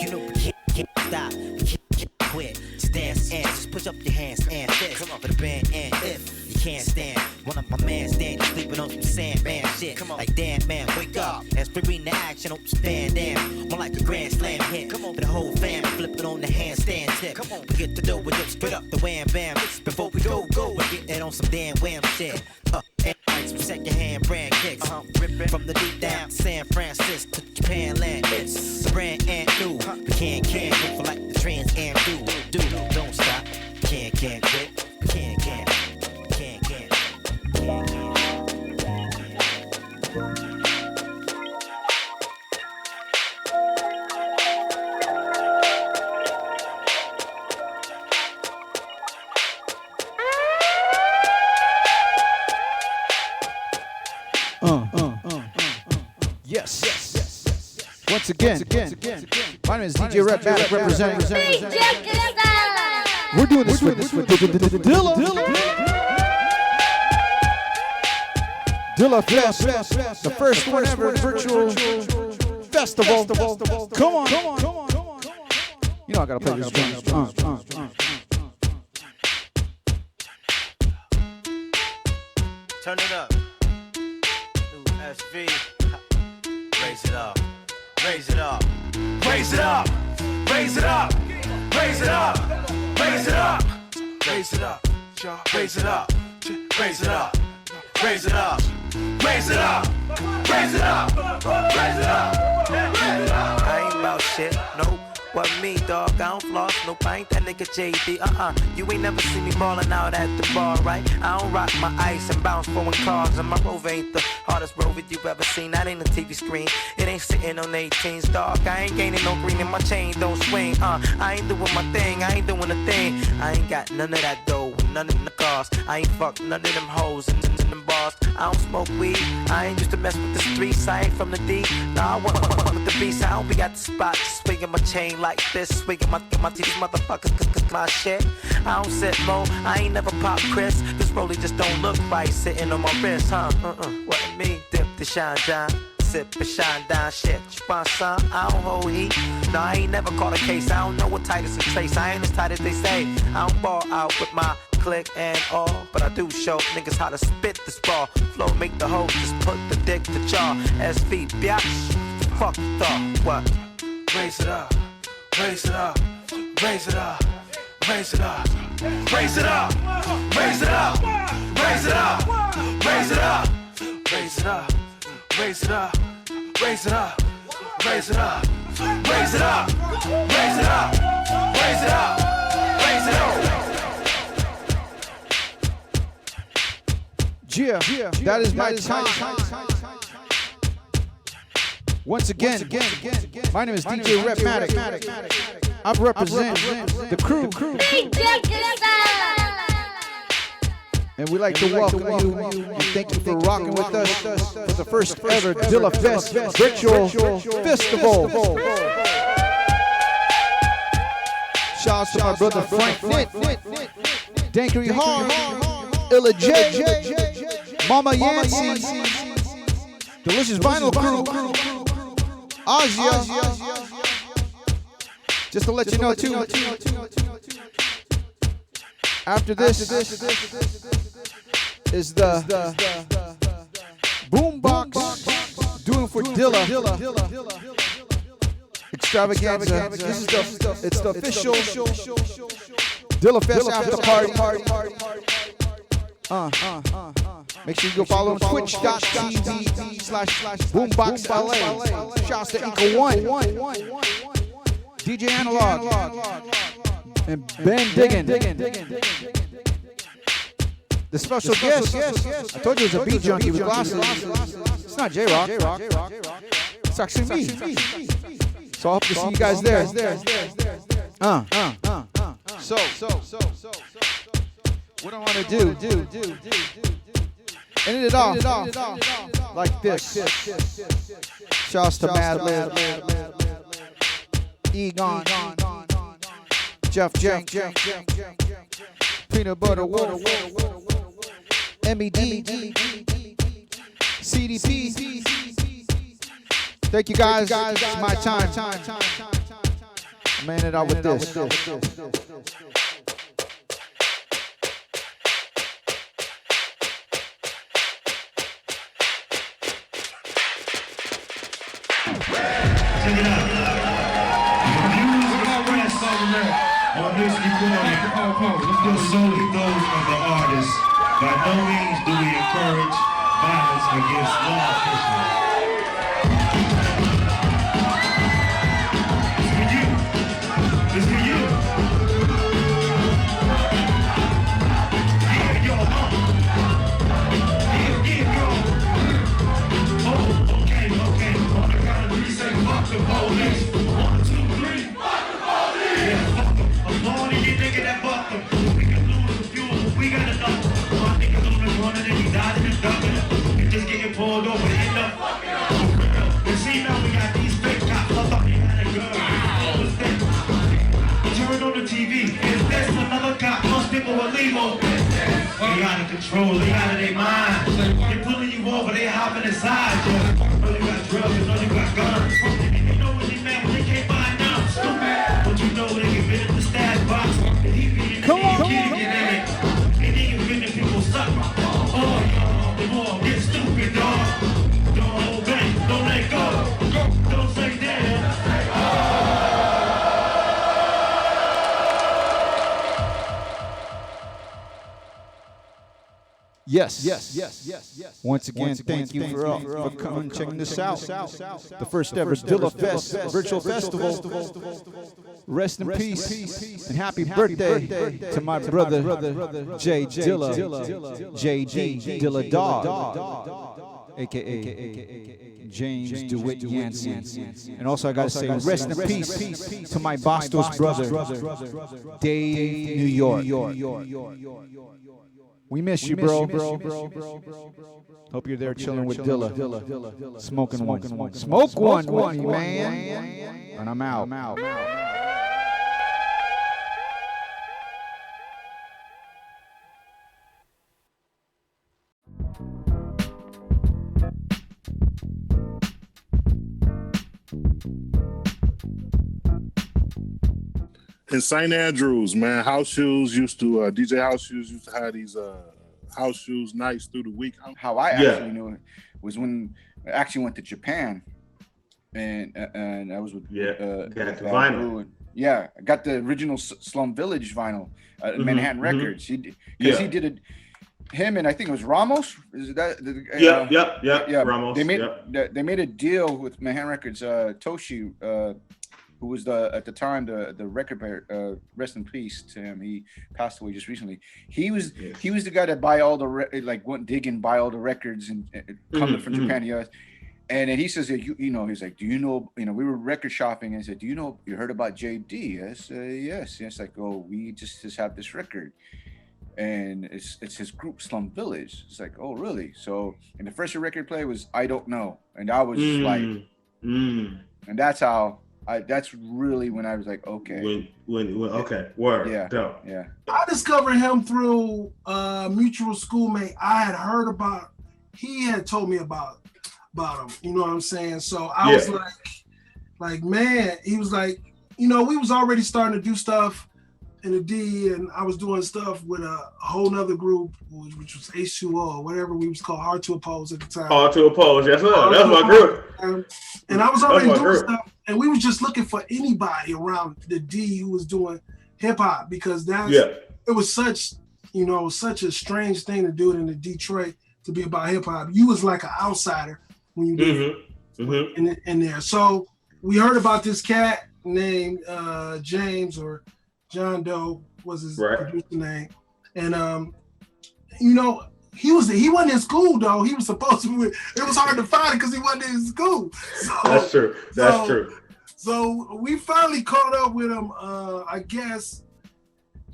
You know we can't stop, we can't quit. Just dance and just push up your hands and fist for the band. And if you can't stand, one of my man standing sleeping on some Sandman shit. Like damn man, wake up. As we read the action, stand down. More like a grand slam hit. For the whole fam, flipping on the handstand tip. We get to do with it, straight up the wham bam. Before we go, we're getting on some damn wham shit. And some second-hand brand kicks. Ripping from the deep down San Francisco to Japan land. It's the brand and new. We can't move like the Trans Am do. Don't stop. Can't quit. Can't. Yes. Once again, my name is DJ Rhettmatic representing. We're doing this with Dilla. Dilla Fest, the first one ever virtual festival. Come on. You know I gotta play this drums. Turn it up. New SV. Raise it up. Raise it up. Raise it up. Raise it up. Raise it up. Raise it up. Raise it up. Raise it up. Raise it up. Raise it up. Raise it up. Raise it up. Raise it up. I ain't about shit, nope. What me, dog? I don't floss, nope. I ain't that nigga JD, You ain't never seen me ballin' out at the bar, right? I don't rock my ice and bounce throwing cars, and my Rover ain't the hardest Rover you've ever seen. That ain't a TV screen, it ain't sitting on 18s, dog. I ain't gaining no green and my chain don't swing, I ain't doing my thing, I ain't doing a thing. I ain't got none of that dough, none of the cars. I ain't fucked none of them hoes and them bars. I don't smoke weed, I ain't used to mess with the streets. I ain't from the D, nah, I want with the beast. I don't be at the spot, swinging my chain like this, swinging my teeth, motherfuckers, cause my shit. I don't sit low, I ain't never pop Chris. This rollie just don't look right, sitting on my wrist, What me, dip the shine down, sip and shine down, shit. Son, I don't hold heat. No, I ain't never caught a case. I don't know what Titus and Trace. I ain't as tight as they say. I don't ball out with my click and all, but I do show niggas how to spit this ball. Flow make the hoe just put the dick to jaw. SV, biatch, fuck the thought. What? Raise it up, raise it up, raise it up, raise it up, raise it up, raise it up, raise it up, raise it up, raise it up, raise it up, raise it up, raise it up, raise it up, raise it up. Yeah, that is my time. Once again, my name is DJ Rhettmatic. I represent the crew. And we'd like to welcome you and thank you for rocking with us for the first ever Dilla Fest virtual festival. Shouts to my brother Frank Nitt, Dankery Hard, Illa J, Mama Yancey, Delicious Vinyl Crew, Asia. Just to let you know too, after this is the Boombox doing for Dilla extravaganza. This is it's the official Dilla Fest after party. Make sure you go follow him, twitch.tv/BoomboxLA. Shouts to Inca One, DJ Analog, and Ben Diggin. The special guest, I told you it was a Beat Junkie with Glasper. It's not J-Rock. It's actually me. So I hope to see you guys there. So what I want to do, end it off like this. Shouts to Madlib, Egon, Jeff Jank, Peanut Butter Wolf, MED, CDP. Thank you guys. It's my time. I'm ending it out with this. Check it out. On this recording, the solely those of the artists. By no means do we encourage violence against law enforcement. It's for you. It's for you. Yeah, yo, yeah, yo. Oh, okay. On the count of 3, say fuck the police. 1, 2, 3. Fuck the police. Yeah, fuck them. As long as you nigga that fuck them. We can lose the fuel, we got enough. My niggas on the corner, then he died in the dumping. You just getting pulled over, end up. And see now we got these fake cops. I thought they had a gun. Turn on the TV. Is this another cop? Most people are illegal. They out of control, they out of their mind. They pulling you over, they hopping inside. Know you got drugs, you know you got guns. You know what they mad, but they can't buy none. But you know they can fit in the stash box. Come on, get in it. And then you fit the people suck. Oh, they won't get stupid, dog. Don't hold back, don't let go. Don't say damn. Yes. Once again, thank you for coming and checking this out. The first ever Dilla Fest virtual festival. Rest in peace and happy birthday to my brother J Dilla, JD Dilla Dog, aka James Dewitt Yancey. And also I gotta say rest in peace to my Bastos brother Dave New York. We miss you, bro. Hope you're there chilling with Dilla. Smoking one. Smoke one with me, man. And I'm out. In St. Andrews, man, House Shoes used to DJ House Shoes used to have these house shoes nights through the week. How I actually knew it was when I actually went to Japan, and I was with got the vinyl. I got the original Slum Village vinyl, Manhattan Records. He did him and I think it was Ramos. Is that? Yeah. Ramos. They made a deal with Manhattan Records. Toshi, who was at the time the record player. Rest in peace to him. He passed away just recently. He was the guy that buy all the went dig and buy all the records and coming from Japan to US. And then he says, he's like, do you know, we were record shopping and he said, you heard about JD? Yes. Like, oh, we just have this record. And it's his group, Slum Village. It's like, oh, really? So, and the first record play was I Don't Know. And I was and that's how, that's really when I was like, okay. Okay, word. Yeah, dope. Yeah. I discovered him through a mutual schoolmate. I had heard about, he had told me about him, you know what I'm saying? So I was like, man, he was like, we was already starting to do stuff in the D, and I was doing stuff with a whole nother group, which was H2O, or whatever we was called, Hard to Oppose at the time. Hard to Oppose, yes, sir. That's my group. And I was already doing stuff, and we was just looking for anybody around the D who was doing hip hop, because it was such a strange thing to do it in the Detroit, to be about hip hop. You was like an outsider when you did in there. So we heard about this cat named James, or John Doe was his producer name, and he wasn't in school though. He was supposed to be. It was hard to find it because he wasn't in school. So, that's true. That's true. So we finally caught up with him. I guess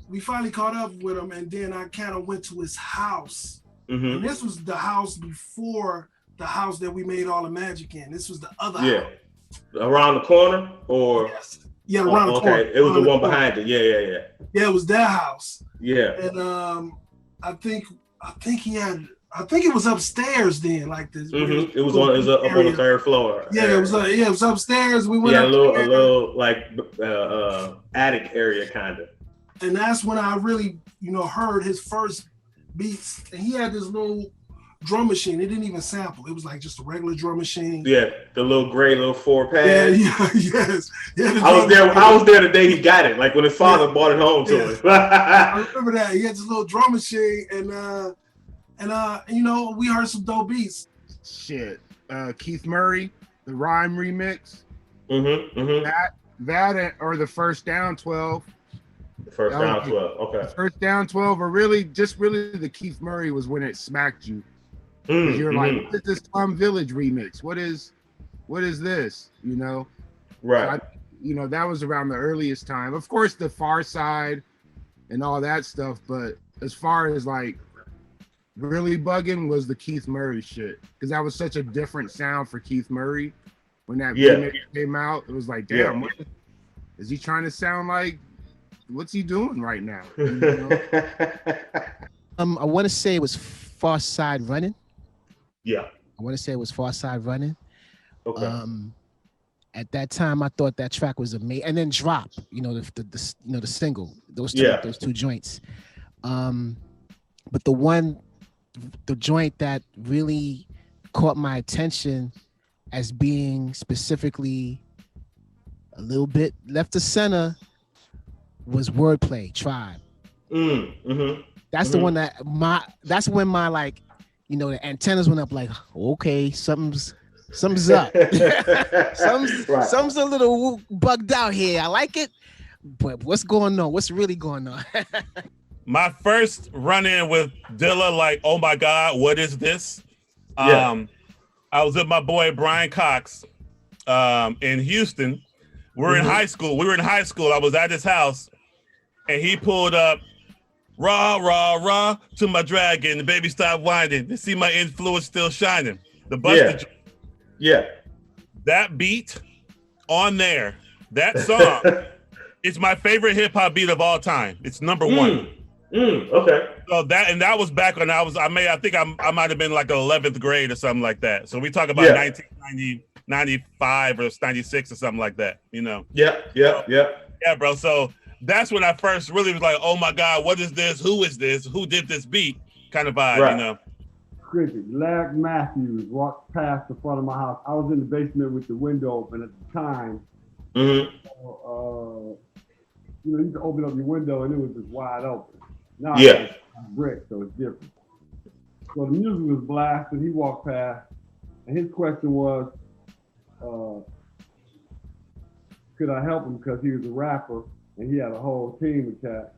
we finally caught up with him, and then I kind of went to his house. And this was the house before the house that we made all the magic in. This was the other house. Around the corner, or around the corner. Okay, it was the one behind it. Yeah, it was that house. Yeah. And I think it was upstairs then, like this. It was up on the third floor. Yeah, it was upstairs. We went a little like attic area kind of. And that's when I really, heard his first beats. And he had this little drum machine. It didn't even sample. It was like just a regular drum machine. Yeah, the little gray little 4-pad. Yes. I was there the day he got it, like when his father bought it home to him. I remember that. He had this little drum machine, and we heard some dope beats. Shit. Keith Murray, the Rhyme remix. That or the First Down 12. First Down 12, okay. First Down 12, or really the Keith Murray was when it smacked you. You're like, what is this Slum Village remix? What is this? Right. So that was around the earliest time. Of course, the Far Side and all that stuff, but as far as like really bugging was the Keith Murray shit, because that was such a different sound for Keith Murray when that remix came out. It was like, damn, what is he trying to sound like? What's he doing right now? I want to say it was Far Side Running. Yeah. I want to say it was Far Side Running. Okay. At that time, I thought that track was amazing. And then Drop, the single, those two joints. But the joint that really caught my attention as being specifically a little bit left of center was Wordplay, Tribe. That's the one that's when my like, the antennas went up like, okay, something's up. Something's a little bugged out here. I like it, but what's going on? What's really going on? My first run-in with Dilla, like, oh my God, what is this? I was with my boy Brian Cox in Houston. We're in high school. We were in high school. I was at his house, and he pulled up, rah, rah, rah, to my dragon. The baby stopped whining. To see my influence still shining. The Buster. Yeah. That beat on there, that song, it's my favorite hip hop beat of all time. It's number one. Okay. So that was back when I think I might have been like 11th grade or something like that. So we talk about 1990, 95 or 96 or something like that, Yeah, bro. So that's when I first really was like, oh my God, what is this? Who is this? Who did this beat? Kind of vibe, Cricket, Larry Matthews walked past the front of my house. I was in the basement with the window open at the time. You can open up your window and it was just wide open. Now it's brick, so it's different. So the music was blasted. He walked past, and his question was, could I help him because he was a rapper and he had a whole team of cats.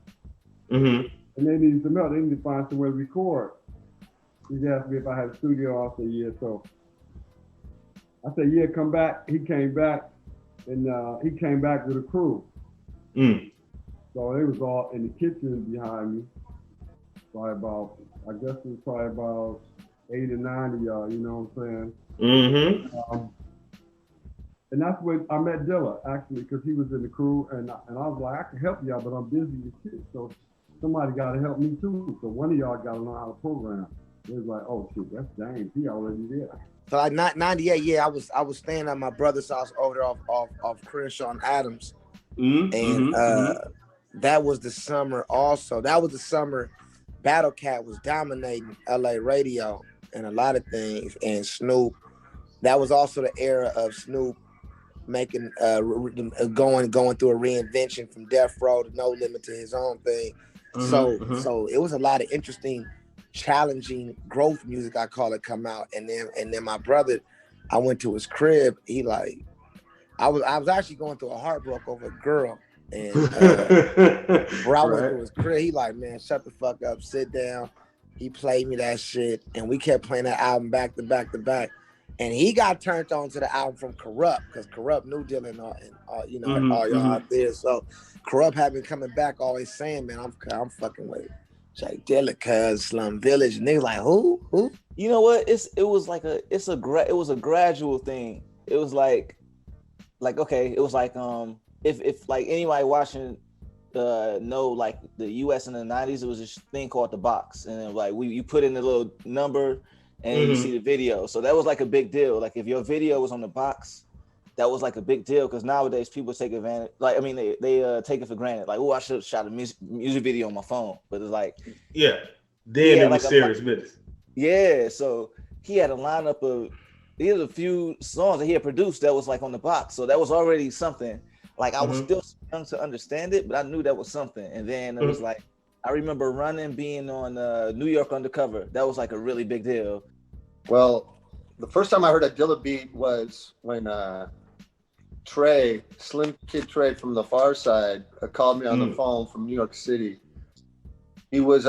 Mm-hmm. And they needed some help. They needed to find somewhere to record. He asked me if I had a studio. I said, yeah. So I said, yeah, come back. He came back, and he came back with a crew. Mm. So they was all in the kitchen behind me. Probably about, I guess it was probably about 8 or 9 of y'all, you know what I'm saying? Mm-hmm. And that's when I met Dilla, actually, because he was in the crew, and I was like, I can help y'all, but I'm busy as shit, so somebody got to help me too. So one of y'all got to know how to program. It was like, oh shit, that's James. He already there. So like 98, yeah, I was staying at my brother's house over there off Crenshaw and Adams, and that was the summer. Also, that was the summer Battle Cat was dominating LA radio and a lot of things, and Snoop. That was also the era of Snoop making going through a reinvention from Death Row to No Limit to his own thing. So it was a lot of interesting, challenging growth music, I call it, come out. And then my brother, I went to his crib. He like, I was actually going through a heartbreak over a girl, and bro, I went to his crib. He like, man, shut the fuck up, sit down. He played me that shit, and we kept playing that album back to back to back. And he got turned on to the album from Corrupt, because Corrupt knew Dilla and all you know, all y'all out there. So Corrupt had been coming back, always saying, man, I'm fucking with Jay Dilla, cuz Slum Village. And they like, who? You know what? It was a gradual thing. It was like okay, it was like if like anybody watching know like the US in the 90s, it was this thing called the box, and then like you put in a little number and you see the video. So that was like a big deal. Like if your video was on the box, that was like a big deal, because nowadays people take advantage. Like, I mean, they take it for granted. Like, oh, I should have shot a music video on my phone. But it's like, yeah, then it was like serious business. Yeah, so he had a lineup of, he had a few songs that he had produced that was like on the box. So that was already something. Like I was still young to understand it, but I knew that was something. And then it was like, I remember Running being on New York Undercover. That was like a really big deal. Well, the first time I heard a Dilla beat was when Slim Kid Trey from the Far Side called me on the phone from New York City. He was,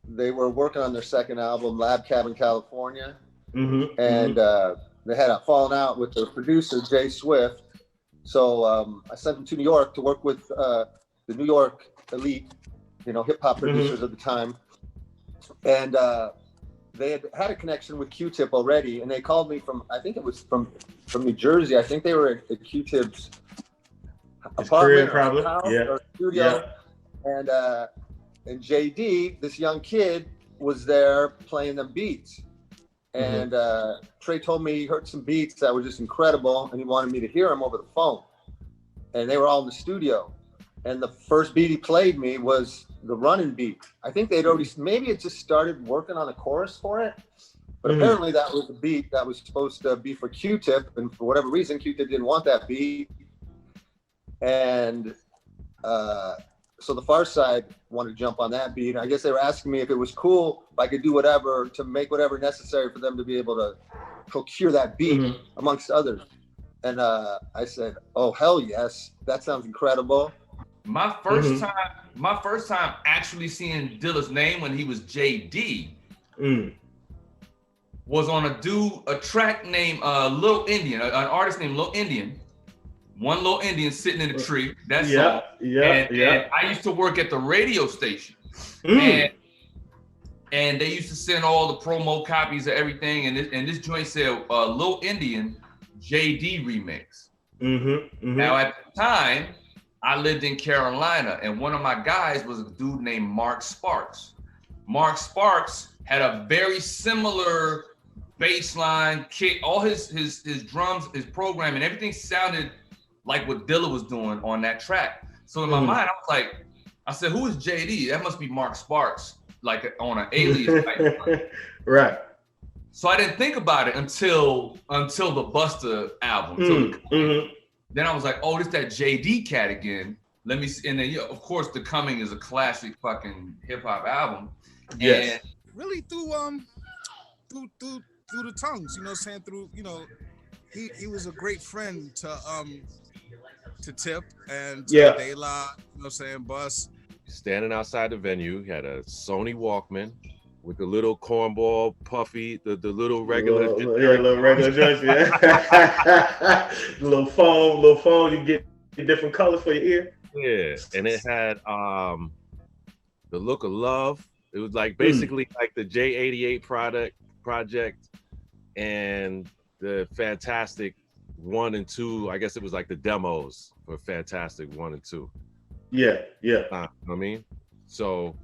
they were working on their second album, Lab Cabin, California. And they had a falling out with the producer, Jay Swift. So I sent him to New York to work with the New York elite, you know, hip hop producers at the time. And they had a connection with Q-Tip already, and they called me from, I think it was from New Jersey. I think they were at Q-Tip's apartment or house or studio. Yeah. And JD, this young kid, was there playing them beats. And Trey told me he heard some beats that were just incredible, and he wanted me to hear them over the phone. And they were all in the studio. And the first beat he played me was the Running beat. I think they'd already, maybe it just started working on a chorus for it, but apparently that was the beat that was supposed to be for Q-Tip, and for whatever reason, Q-Tip didn't want that beat. And so the Far Side wanted to jump on that beat. I guess they were asking me if it was cool, if I could do whatever to make whatever necessary for them to be able to procure that beat, amongst others. And I said, oh, hell yes, that sounds incredible. My first time actually seeing Dilla's name when he was JD was on a track named Lil Indian, an artist named Lil Indian. One Lil Indian sitting in a tree. That's all. And I used to work at the radio station, and they used to send all the promo copies of everything. And this joint said Lil Indian JD remix. Now at the time, I lived in Carolina, and one of my guys was a dude named Mark Sparks. Mark Sparks had a very similar bass line, kick, all his drums, his programming, everything sounded like what Dilla was doing on that track. So in my mind, I said, who is JD? That must be Mark Sparks, like on an alias type. Right. So I didn't think about it until the Busta album. Then I was like, oh, this that JD cat again. Let me see. And then, of course, The Coming is a classic fucking hip hop album. Yes. really through the tongues, you know what I'm saying? Through, you know, he was a great friend to Tip and to Dilla, you know what I'm saying, Bus. Standing outside the venue, he had a Sony Walkman with the little cornball puffy, the little regular, little regular joints, little phone, you get different colors for your ear. Yeah, and it had the Look of Love. It was like basically like the J88 project and the Fantastic 1 and 2. I guess it was like the demos for Fantastic 1 and 2. Yeah. You know what I mean? So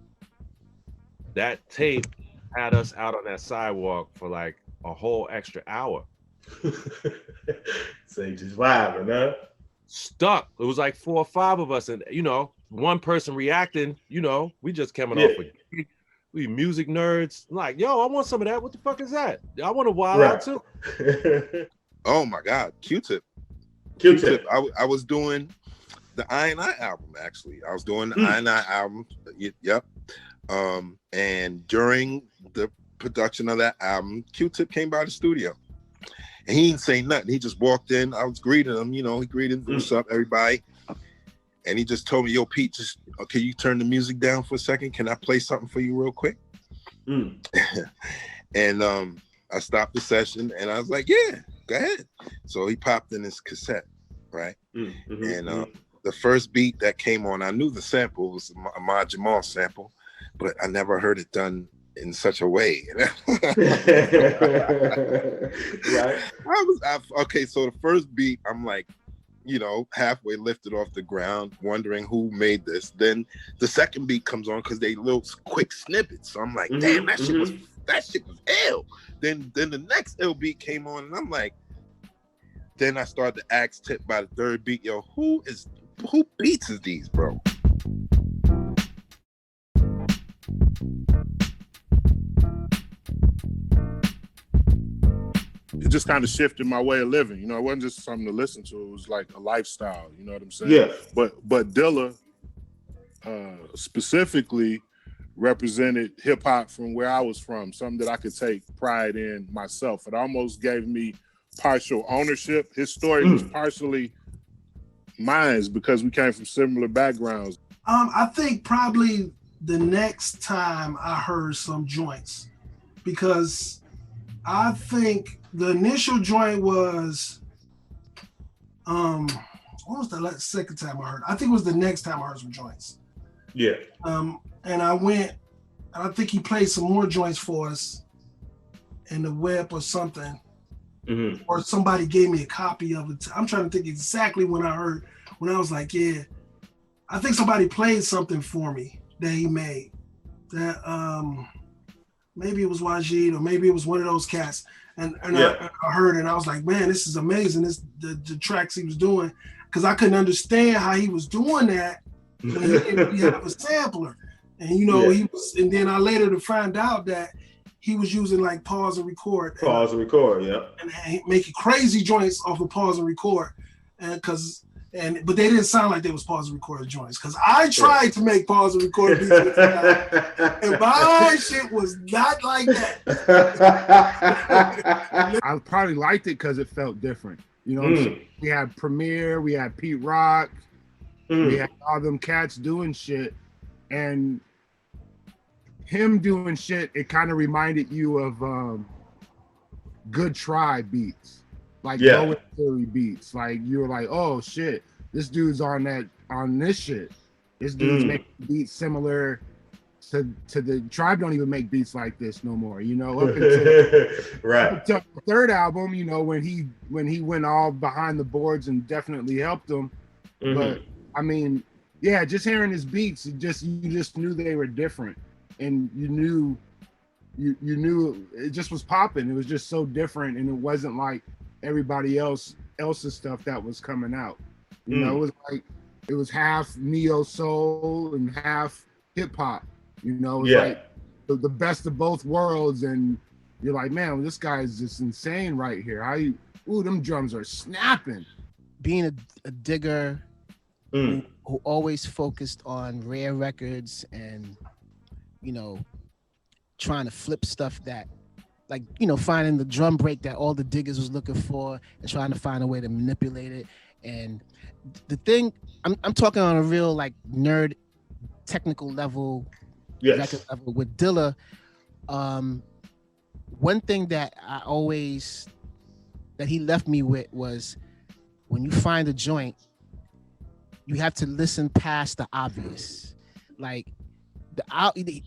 that tape had us out on that sidewalk for like a whole extra hour. So you just vibing, huh? Stuck. It was like 4 or 5 of us, and you know, one person reacting. You know, we just coming off a gig. We music nerds. Like, yo, I want some of that. What the fuck is that? I want to wild out too. Oh my God, Q-Tip. I was doing the I&I album, actually. I was doing the I&I album. Yep. And during the production of that album, Q-Tip came by the studio. And he didn't say nothing. He just walked in. I was greeting him, you know, he greeted, what's up, everybody? And he just told me, yo, Pete, just, can you turn the music down for a second? Can I play something for you real quick? And I stopped the session and I was like, yeah, go ahead. So he popped in his cassette, right? And the first beat that came on, I knew the sample was a Ahmad Jamal sample, but I never heard it done in such a way. Right. Okay, so the first beat, I'm like, you know, halfway lifted off the ground, wondering who made this. Then the second beat comes on because they little quick snippets. So I'm like, damn, that shit was ill. Then the next ill beat came on, and I'm like, then I started to ask Tip by the third beat, yo, who beats is these, bro? It just kind of shifted my way of living. You know, it wasn't just something to listen to. It was like a lifestyle. You know what I'm saying? Yeah. But Dilla specifically represented hip hop from where I was from, something that I could take pride in myself. It almost gave me partial ownership. His story was partially mine because we came from similar backgrounds. I think probably the next time I heard some joints, because I think the initial joint was, what was the second time I heard? I think it was the next time I heard some joints. Yeah. And I went, and I think he played some more joints for us in the web or something. Or somebody gave me a copy of it. I'm trying to think exactly when I was like, yeah, I think somebody played something for me that he made. That maybe it was Wajid or maybe it was one of those cats. And I heard it and I was like, man, this is amazing. This the tracks he was doing, because I couldn't understand how he was doing that. He had a sampler, and you know he was. And then I later to find out that he was using like pause and record. Pause and record, yeah. And making crazy joints off of pause and record, but they didn't sound like they was pause and record joints. Because I tried to make pause and record beats with that, and my shit was not like that. I probably liked it because it felt different. You know, so we had Premier, we had Pete Rock, we had all them cats doing shit, and him doing shit, it kind of reminded you of Good Try beats, like low Philly beats. Like you were like, oh shit, this dude's on this shit. This dude's making beats similar to the Tribe. Don't even make beats like this no more. You know, up until the third album, you know, when he went all behind the boards and definitely helped them. But I mean, yeah, just hearing his beats, you just knew they were different. And you knew it just was popping. It was just so different, and it wasn't like everybody else's stuff that was coming out. You know, it was like it was half neo soul and half hip hop. You know, it was like the best of both worlds, and you're like, man, this guy is just insane right here. Them drums are snapping. Being a digger who always focused on rare records and, you know, trying to flip stuff that, like, you know, finding the drum break that all the diggers was looking for and trying to find a way to manipulate it. And the thing, I'm talking on a real like nerd technical level, record level with Dilla. One thing that that he left me with was, when you find a joint, you have to listen past the obvious. Like,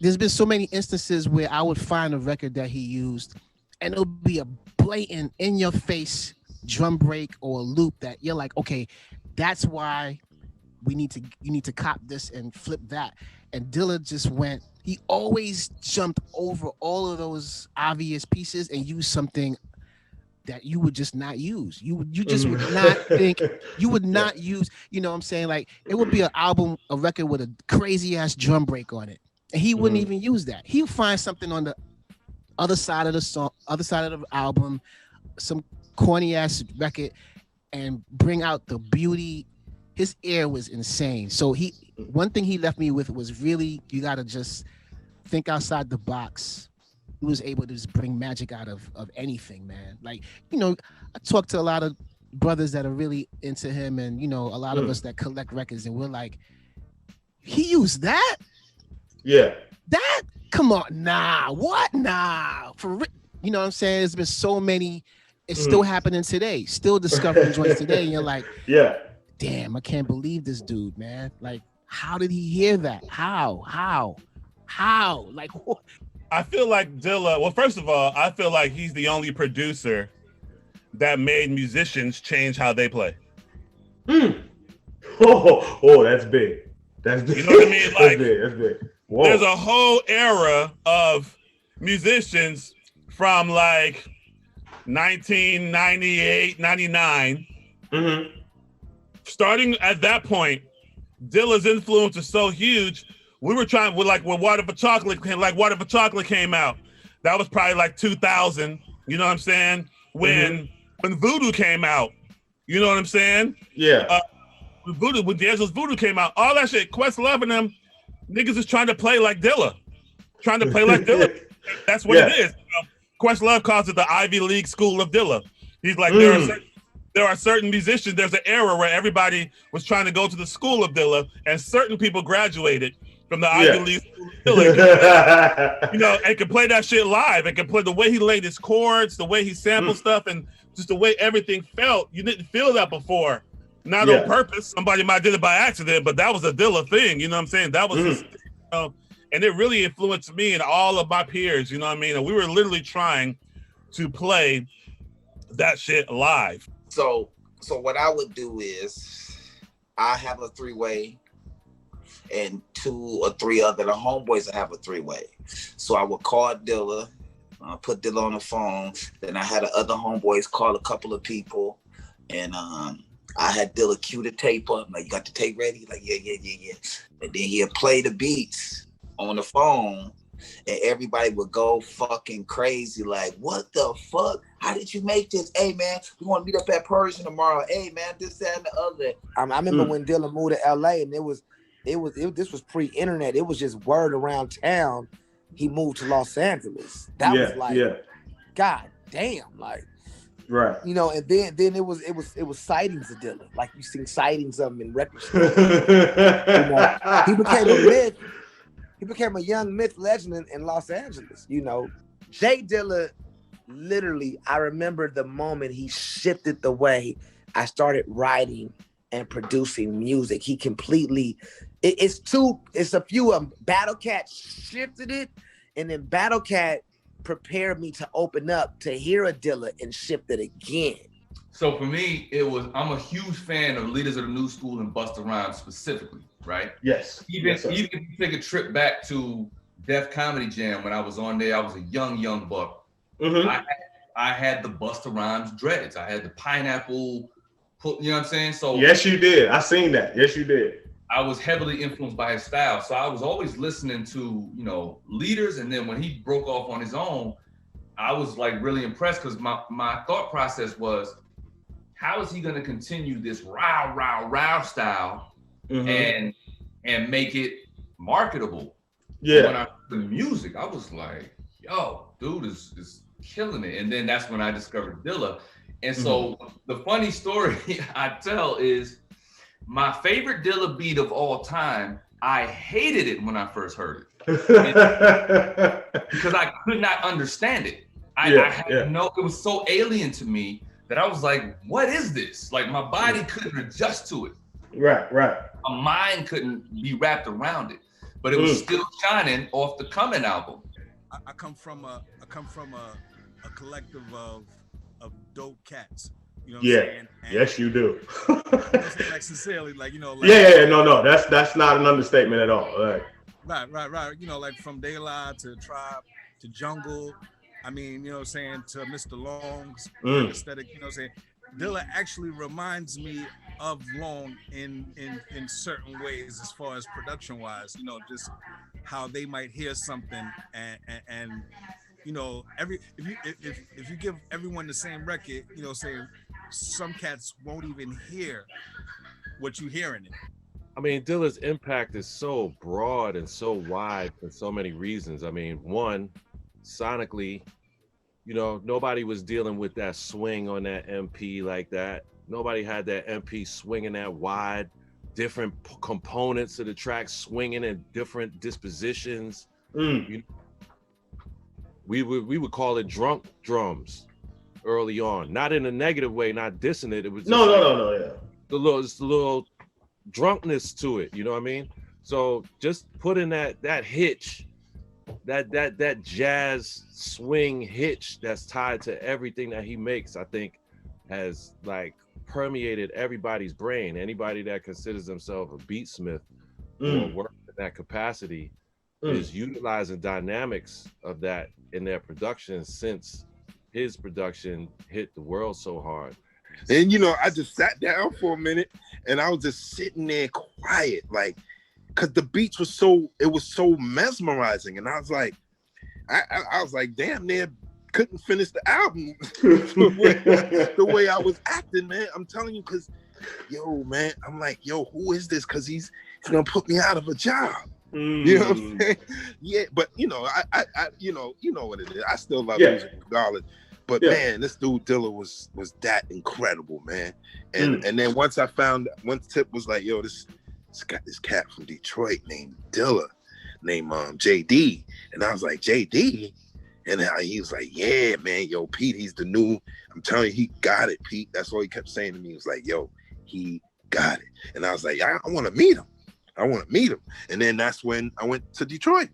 there's been so many instances where I would find a record that he used and it'll be a blatant in your face drum break or a loop that you're like, okay, that's why you need to cop this and flip that. And Dilla just he always jumped over all of those obvious pieces and used something that you would just not use. You just would not think, you would not use, you know what I'm saying? Like, it would be a record with a crazy ass drum break on it. And he wouldn't even use that. He would find something on the other side of the song, other side of the album, some corny ass record, and bring out the beauty. His ear was insane. So one thing he left me with was really, you gotta just think outside the box. He was able to just bring magic out of anything, man. Like, you know, I talked to a lot of brothers that are really into him, and, you know, a lot of us that collect records, and we're like, he used that? Yeah. That? Come on, nah, what? Nah. You know what I'm saying? There's been so many, it's still happening today, still discovering joints today, and you're like, yeah, damn, I can't believe this dude, man. Like, how did he hear that? How? Like, what? I feel like Dilla, well, first of all, I feel like he's the only producer that made musicians change how they play. Oh, that's big. That's big. You know what I mean? Like, that's big. Whoa. There's a whole era of musicians from like 1998, 99. Starting at that point, Dilla's influence is so huge. We were trying with when Water for Chocolate came out. That was probably like 2000. You know what I'm saying? When Voodoo came out, you know what I'm saying? Yeah. When D'Angelo's Voodoo came out, all that shit, Questlove and them niggas is trying to play like Dilla. That's what it is. You know? Questlove calls it the Ivy League school of Dilla. He's like, there are certain musicians, there's an era where everybody was trying to go to the school of Dilla, and certain people graduated from the Ivy League school of Dilla. You know, and could play that shit live, and could play the way he laid his chords, the way he sampled stuff, and just the way everything felt. You didn't feel that before. Not on purpose. Somebody might did it by accident, but that was a Dilla thing. You know what I'm saying? That was his thing, you know? And it really influenced me and all of my peers. You know what I mean? And we were literally trying to play that shit live. So what I would do is, I have a 3-way, and 2 or 3 other the homeboys that have a 3-way. So I would call Dilla, put Dilla on the phone. Then I had the other homeboys call a couple of people, and I had Dilla cue the tape up. Like, you got the tape ready? Like, yeah. And then he'd play the beats on the phone, and everybody would go fucking crazy. Like, what the fuck? How did you make this? Hey, man, we want to meet up at Persian tomorrow. Hey, man, this, that, and the other. I remember when Dilla moved to LA, and this was pre-internet. It was just word around town. He moved to Los Angeles. That was like, God damn, like. Right. You know, and then it was sightings of Dilla. Like, you seen sightings of him in record stores. You know, he became a myth. He became a young myth legend in Los Angeles. You know, J Dilla, literally, I remember the moment he shifted the way I started writing and producing music. He completely, it's a few of them. Battle Cat shifted it, and then Battle Cat prepared me to open up to hear a Dilla and shift it again. So for me, I'm a huge fan of Leaders of the New School and Busta Rhymes specifically, right? Yes. Even if you take a trip back to Def Comedy Jam, when I was on there, I was a young buck. I had the Busta Rhymes dreads. I had the pineapple, you know what I'm saying? So yes, you did. I seen that. Yes, you did. I was heavily influenced by his style. So I was always listening to, you know, Leaders. And then when he broke off on his own, I was like really impressed, because my thought process was, how is he going to continue this row style and make it marketable? Yeah. When I heard the music, I was like, yo, dude is killing it. And then that's when I discovered Dilla. And so the funny story I tell is my favorite Dilla beat of all time. I hated it when I first heard it because I could not understand it. I had no, it was so alien to me that I was like, what is this? Like my body couldn't adjust to it. Right. My mind couldn't be wrapped around it, but it was still shining off the Coming album. I come from a collective of dope cats. You know what I'm saying? And yes, you do. like sincerely, like, you know, like, no, that's not an understatement at all. Right. You know, like from Dilla to Tribe to Jungle. I mean, you know what I'm saying, to Mr. Long's aesthetic, you know what I'm saying? Dilla actually reminds me of Long in certain ways as far as production wise, you know, just how they might hear something and you know, if you give everyone the same record, you know, say some cats won't even hear what you hear in it. I mean, Dilla's impact is so broad and so wide for so many reasons. I mean, one, sonically, you know, nobody was dealing with that swing on that MP like that. Nobody had that MP swinging that wide, different components of the track swinging in different dispositions. You know, we would call it drunk drums early on, not in a negative way, not dissing it. It was just the little drunkenness to it. You know what I mean? So just putting that hitch, that jazz swing hitch that's tied to everything that he makes, I think has like permeated everybody's brain. Anybody that considers themselves a beatsmith or work in that capacity is utilizing dynamics of that in their production since his production hit the world so hard. And you know, I just sat down for a minute and I was just sitting there quiet, like, because the beats was so mesmerizing, and I was like, I was like, damn, near couldn't finish the album the way I was acting, man. I'm telling you, because yo, man, I'm like, yo, who is this? Because he's gonna put me out of a job. You know what I'm saying? Yeah, but you know, I you know what it is. I still love music regardless. But man, this dude Dilla was that incredible, man. And then once Tip was like, yo, this cat from Detroit named Dilla, named JD, and I was like, JD, and he was like, yeah, man, yo, Pete, he's the new. I'm telling you, he got it, Pete. That's all he kept saying to me. He was like, yo, he got it, and I was like, I want to meet him. And then that's when I went to Detroit.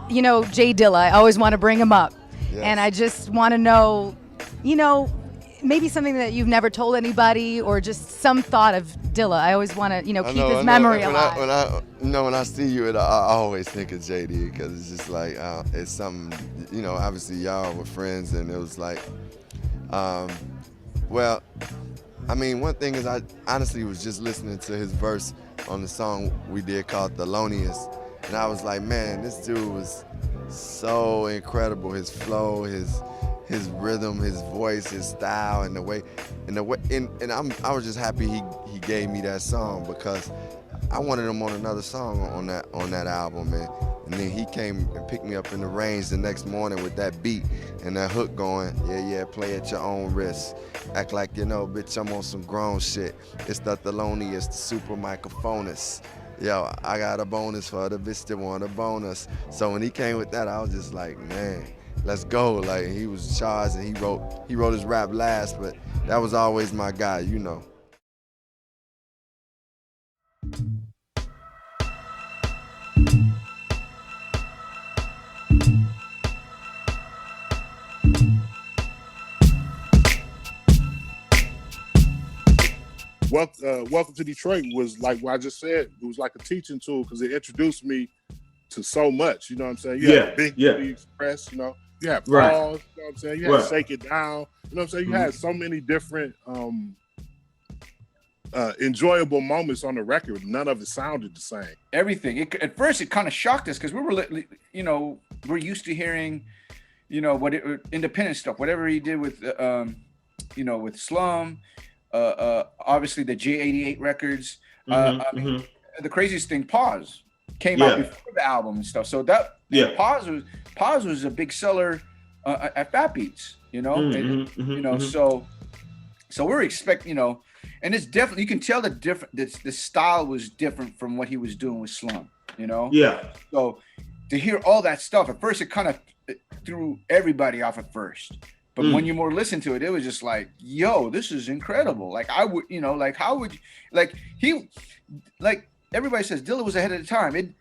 You know, Jay Dilla, I always want to bring him up. Yes. And I just want to know, you know, maybe something that you've never told anybody or just some thought of Dilla. I always want to, you know, keep his memory alive. When I see you, I always think of JD because it's just like, it's something, you know, obviously y'all were friends and it was like, well, I mean, one thing is I honestly was just listening to his verse on the song we did called Thelonious. And I was like, man, this dude was so incredible. His flow, his rhythm, his voice, his style, and I was just happy he gave me that song because I wanted him on another song on that album, and then he came and picked me up in the range the next morning with that beat and that hook going, yeah, play at your own risk. Act like you know, bitch, I'm on some grown shit. It's the Thelonious, the super microphonist. Yo, I got a bonus for the bitch that want a bonus. So when he came with that, I was just like, man, let's go. Like, he was charged and he wrote his rap last, but that was always my guy, you know. Welcome to Detroit was like what I just said. It was like a teaching tool because it introduced me to so much. You know what I'm saying? You had Big Express, you know. You had Pause, you know what I'm saying? You had Shake It Down. You know what I'm saying? You had so many different enjoyable moments on the record. None of it sounded the same. Everything. At first, it kind of shocked us because we were, you know, we're used to hearing, you know, independent stuff. Whatever he did with, you know, with Slum. Obviously the J88 records. I mean, the craziest thing, Pause. came out before the album and stuff. So that Pause was a big seller at Fat Beats, you know, so we're expecting, you know, and it's definitely, you can tell the style was different from what he was doing with Slum, you know. So to hear all that stuff at first, it kind of threw everybody off at first. But when you more listen to it, it was just like, yo, this is incredible. Like I would, you know, like how would, like he, like everybody says Dilla was ahead of the time. It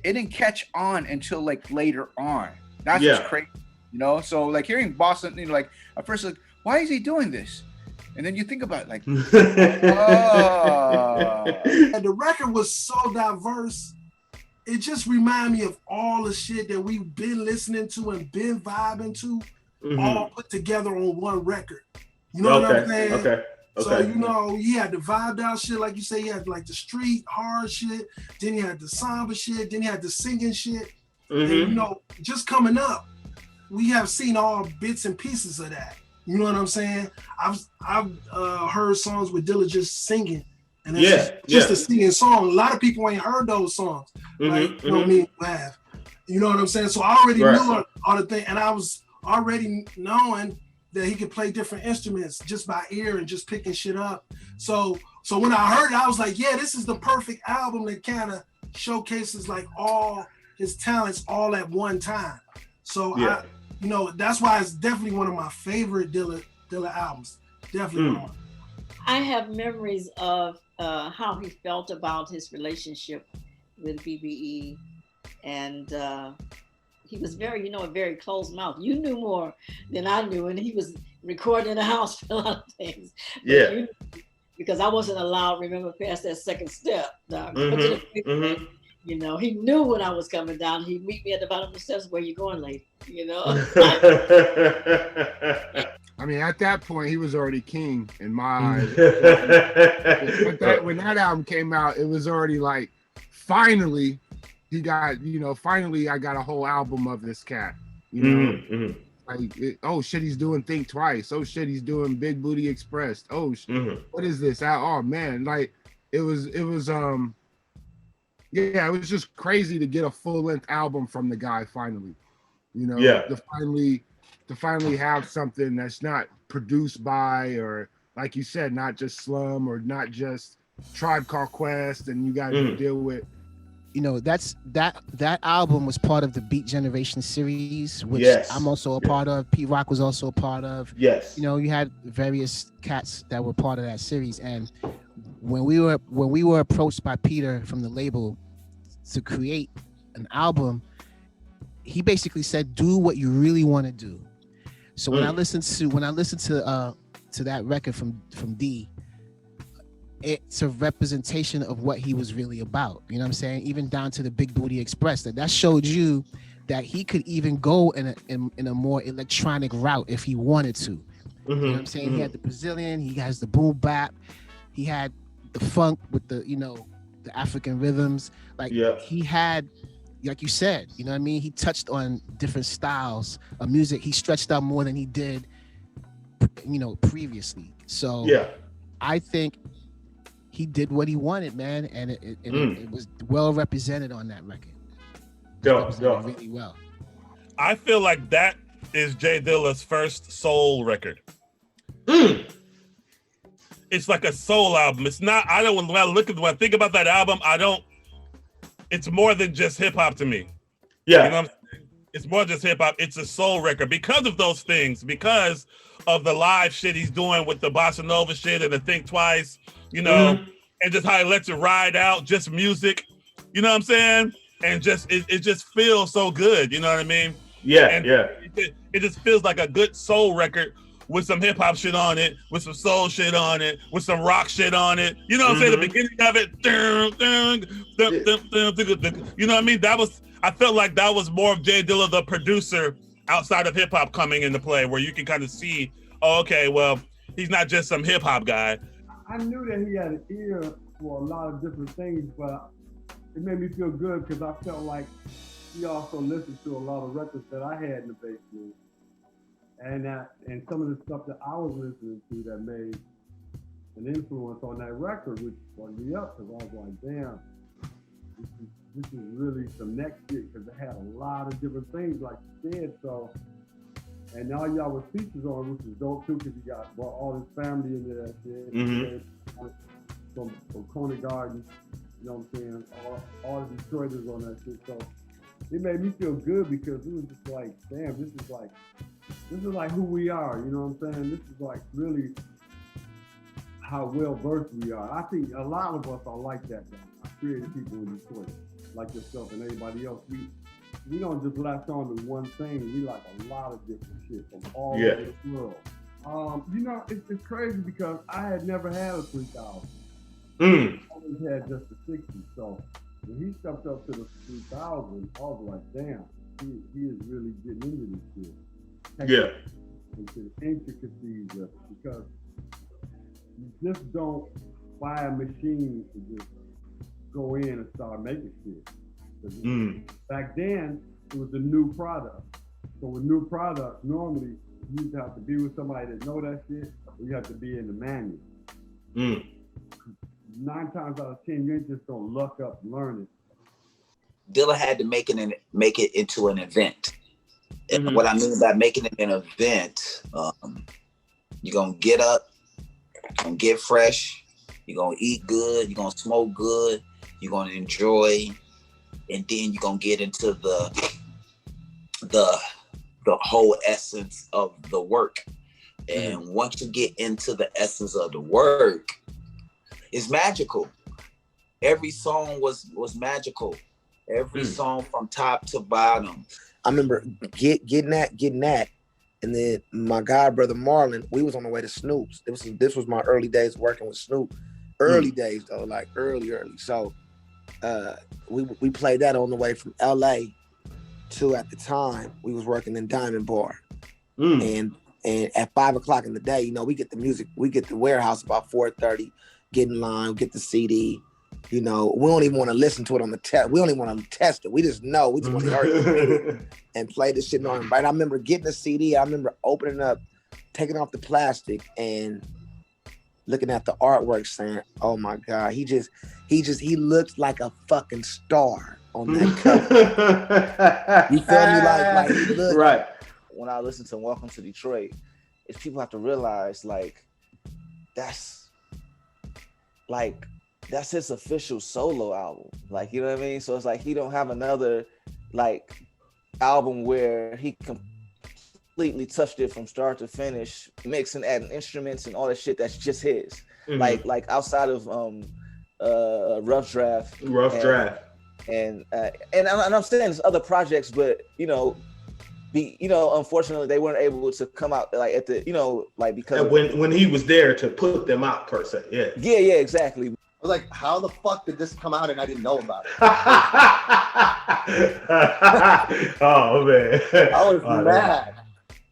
didn't catch on until like later on. That's what's crazy, you know. So like hearing Boston, you know, like at first like, why is he doing this? And then you think about it, like, and the record was so diverse. It just reminded me of all the shit that we've been listening to and been vibing to, all put together on one record. You know what I'm saying? Okay. So, you know, he had the vibed out shit, like you say, he had like the street hard shit, then he had the samba shit, then he had the singing shit. And, you know, just coming up, we have seen all bits and pieces of that. You know what I'm saying? I've heard songs with Dilla just singing, and it's just a singing song. A lot of people ain't heard those songs, like you know me have. You know what I'm saying? So I already knew all the thing, and I was already knowing that he could play different instruments just by ear and just picking shit up. So when I heard it, I was like, yeah, this is the perfect album that kind of showcases like all his talents all at one time. So you know, that's why it's definitely one of my favorite Dilla albums. Definitely one. I have memories of how he felt about his relationship with BBE, and he was very, you know, a very closed mouth. You knew more than I knew, and he was recording in the house for a lot of things. Because I wasn't allowed, remember, past that second step. You know, he knew when I was coming down. He'd meet me at the bottom of the steps. Where you going, lady? You know. I mean, at that point, he was already king in my eyes. When that album came out, it was already like, finally, he got, you know, finally I got a whole album of this cat. You know, like, oh shit, he's doing Think Twice. Oh shit, he's doing Big Booty Express. Oh, what is this? Oh man, like it was yeah, it was just crazy to get a full-length album from the guy finally. You know, to finally have something that's not produced by, or like you said, not just Slum or not just Tribe Called Quest, and you got to deal with. You know, that album was part of the Beat Generation series, which I'm also a part of. Pete Rock was also a part of. You know, you had various cats that were part of that series, and when we were approached by Peter from the label to create an album, he basically said, do what you really want to do. So when I listened to that record from D, it's a representation of what he was really about. You know what I'm saying? Even down to the Big Booty Express, that showed you that he could even go in a more electronic route if he wanted to. You know what I'm saying? He had the Brazilian, he has the boom bap, he had the funk with the, you know, the African rhythms. Like he had, like you said, you know what I mean? He touched on different styles of music. He stretched out more than he did, you know, previously. So I think he did what he wanted, man, and it was well represented on that record. Really well. I feel like that is Jay Dilla's first soul record. It's like a soul album. It's not. When I think about that album, it's more than just hip hop to me. You know what I'm saying? It's more just hip hop. It's a soul record because of those things, because of the live shit he's doing with the bossa nova shit and the Think Twice, you know, and just how he lets it ride out, just music, you know what I'm saying? And just it just feels so good, you know what I mean? It just feels like a good soul record with some hip hop shit on it, with some soul shit on it, with some rock shit on it. You know what I'm saying? The beginning of it, you know what I mean? I felt like that was more of Jay Dilla, the producer, outside of hip hop, coming into play, where you can kind of see, oh, okay, well, he's not just some hip hop guy. I knew that he had an ear for a lot of different things, but it made me feel good because I felt like he also listened to a lot of records that I had in the basement. And some of the stuff that I was listening to that made an influence on that record, which brought me up, because I was like, damn, this is this is really some next shit because it had a lot of different things, like you said. So, and now y'all with features on, which is dope too, because you brought all his family into that shit. From Coney Garden, you know what I'm saying? All the Detroiters on that shit. So it made me feel good because it was just like, damn, this is like who we are. You know what I'm saying? This is like really how well versed we are. I think a lot of us are like that now. Creative people in Detroit, like yourself and everybody else. We don't just latch on to one thing. We like a lot of different shit from all over the world. You know, it's crazy because I had never had a 3,000. I always had just the 60. So when he stepped up to the 3,000, I was like, damn, he is really getting into this shit. Into the intricacies of it, because you just don't buy a machine to just go in and start making shit. Back then, it was a new product. So with new products, normally you used to have to be with somebody that know that shit, or you have to be in the manual. 9 times out of 10, you ain't just gonna luck up and learn it. Dilla had to make it into an event. And what I mean by making it an event, you're gonna get up, you're gonna get fresh, you're gonna eat good, you're gonna smoke good, you're gonna enjoy, and then you're gonna get into the whole essence of the work. And once you get into the essence of the work, it's magical. Every song was magical. Every song from top to bottom. I remember getting that, and then my god brother Marlon, we was on the way to Snoop's. This was my early days working with Snoop. Early days though, like early. So we played that on the way from LA to, at the time, we was working in Diamond Bar. And at 5 o'clock in the day, you know, we get the music, we get the warehouse about 4:30, get in line, get the CD. You know, we don't even want to listen to it on the test. We don't even want to test it. We just know. We just want to hear it and play this shit on. Right? I remember getting the CD. I remember opening up, taking off the plastic, and looking at the artwork, saying, "Oh my God, he looked like a fucking star on that cover." You feel me? Like he looked right. When I listen to Welcome to Detroit, is people have to realize that's his official solo album. Like, you know what I mean? So it's like he don't have another album where he completely touched it from start to finish, mixing, adding instruments and all that shit that's just his. Like outside of Rough Draft. And I'm saying there's other projects, but unfortunately they weren't able to come out at the because when he was there to put them out per se. Yeah, exactly. I was like, how the fuck did this come out and I didn't know about it? Oh man. I was mad.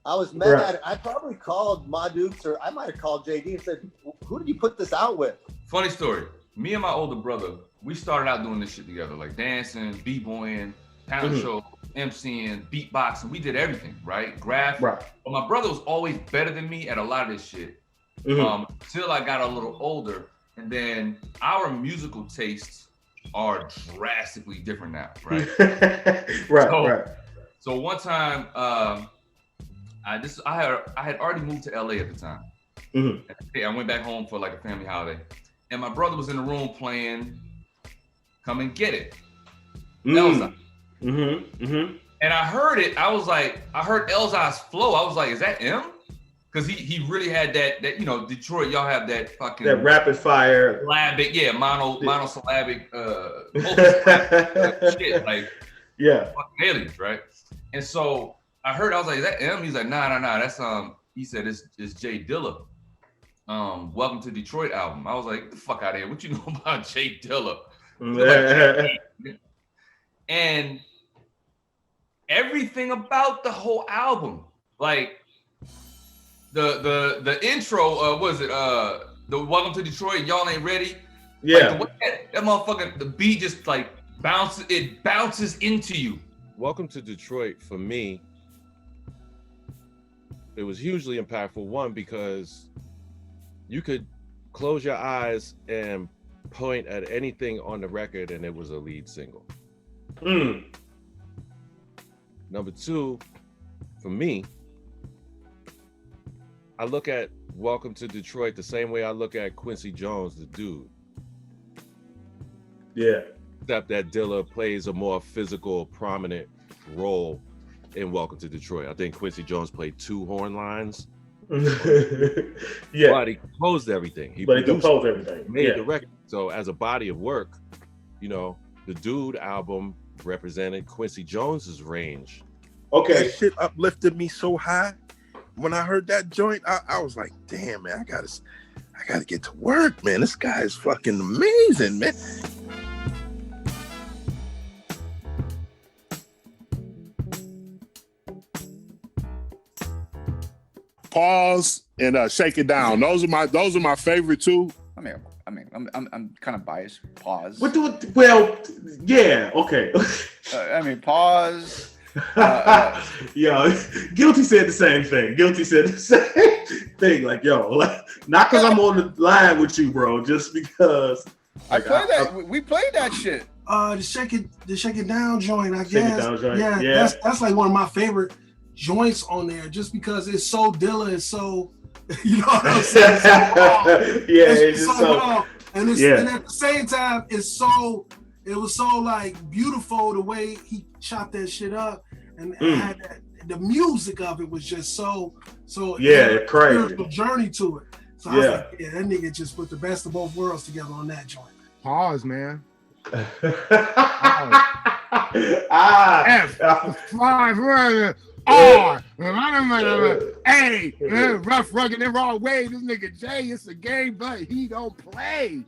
I was mad. Right. I probably called Ma Dukes, or I might have called JD and said, who did you put this out with? Funny story. Me and my older brother, we started out doing this shit together, like dancing, b-boying, talent show, MCing, beatboxing. We did everything, right? Graph. Right. But my brother was always better than me at a lot of this shit. Till I got a little older. And then our musical tastes are drastically different now, right? Right. So one time, I had already moved to LA at the time. I went back home for a family holiday, and my brother was in the room playing "Come and Get It." Elza. And I heard it. I heard Elza's flow. I was like, "Is that him?" Because he really had that Detroit, y'all have that fucking that rapid fire syllabic, monosyllabic shit, fucking aliens, right? And so I heard, I was like, is that him? He's like, nah, that's he said it's J Dilla. Welcome to Detroit album. I was like, get the fuck out of here. What you know about J Dilla? And everything about the whole album, the intro, the Welcome to Detroit, y'all ain't ready. Yeah. That motherfucker, the beat just bounces into you. Welcome to Detroit, for me, it was hugely impactful. One, because you could close your eyes and point at anything on the record and it was a lead single. Number two, for me, I look at Welcome to Detroit the same way I look at Quincy Jones, the dude. Yeah. Except that Dilla plays a more physical, prominent role in Welcome to Detroit. I think Quincy Jones played 2 horn lines. Yeah. But he composed everything. He composed everything. Made the record. So as a body of work, you know, the Dude album represented Quincy Jones's range. Okay. That shit uplifted me so high. When I heard that joint, I was like, damn, man, I gotta get to work, man. This guy is fucking amazing, man. Pause and Shake It Down. Those are my favorite two. I'm kind of biased. Pause. Well, yeah, okay. Pause. Yo, Guilty said the same thing. Guilty said the same thing. Like, yo, not because I'm on the line with you, bro, just because. We played that shit. The Shake It Down joint, I guess. Shake It Down joint. Yeah. That's like one of my favorite joints on there, just because it's so Dilla, it's so, you know what I'm saying? It's so raw. And at the same time, it was so like beautiful the way he chopped that shit up, and had the music of it was just so crazy spiritual journey to it. So I was like, that nigga just put the best of both worlds together on that joint. Pause, man. F. R. A. Rough, rugged, and raw way. This nigga Jay, it's a game, but he don't play.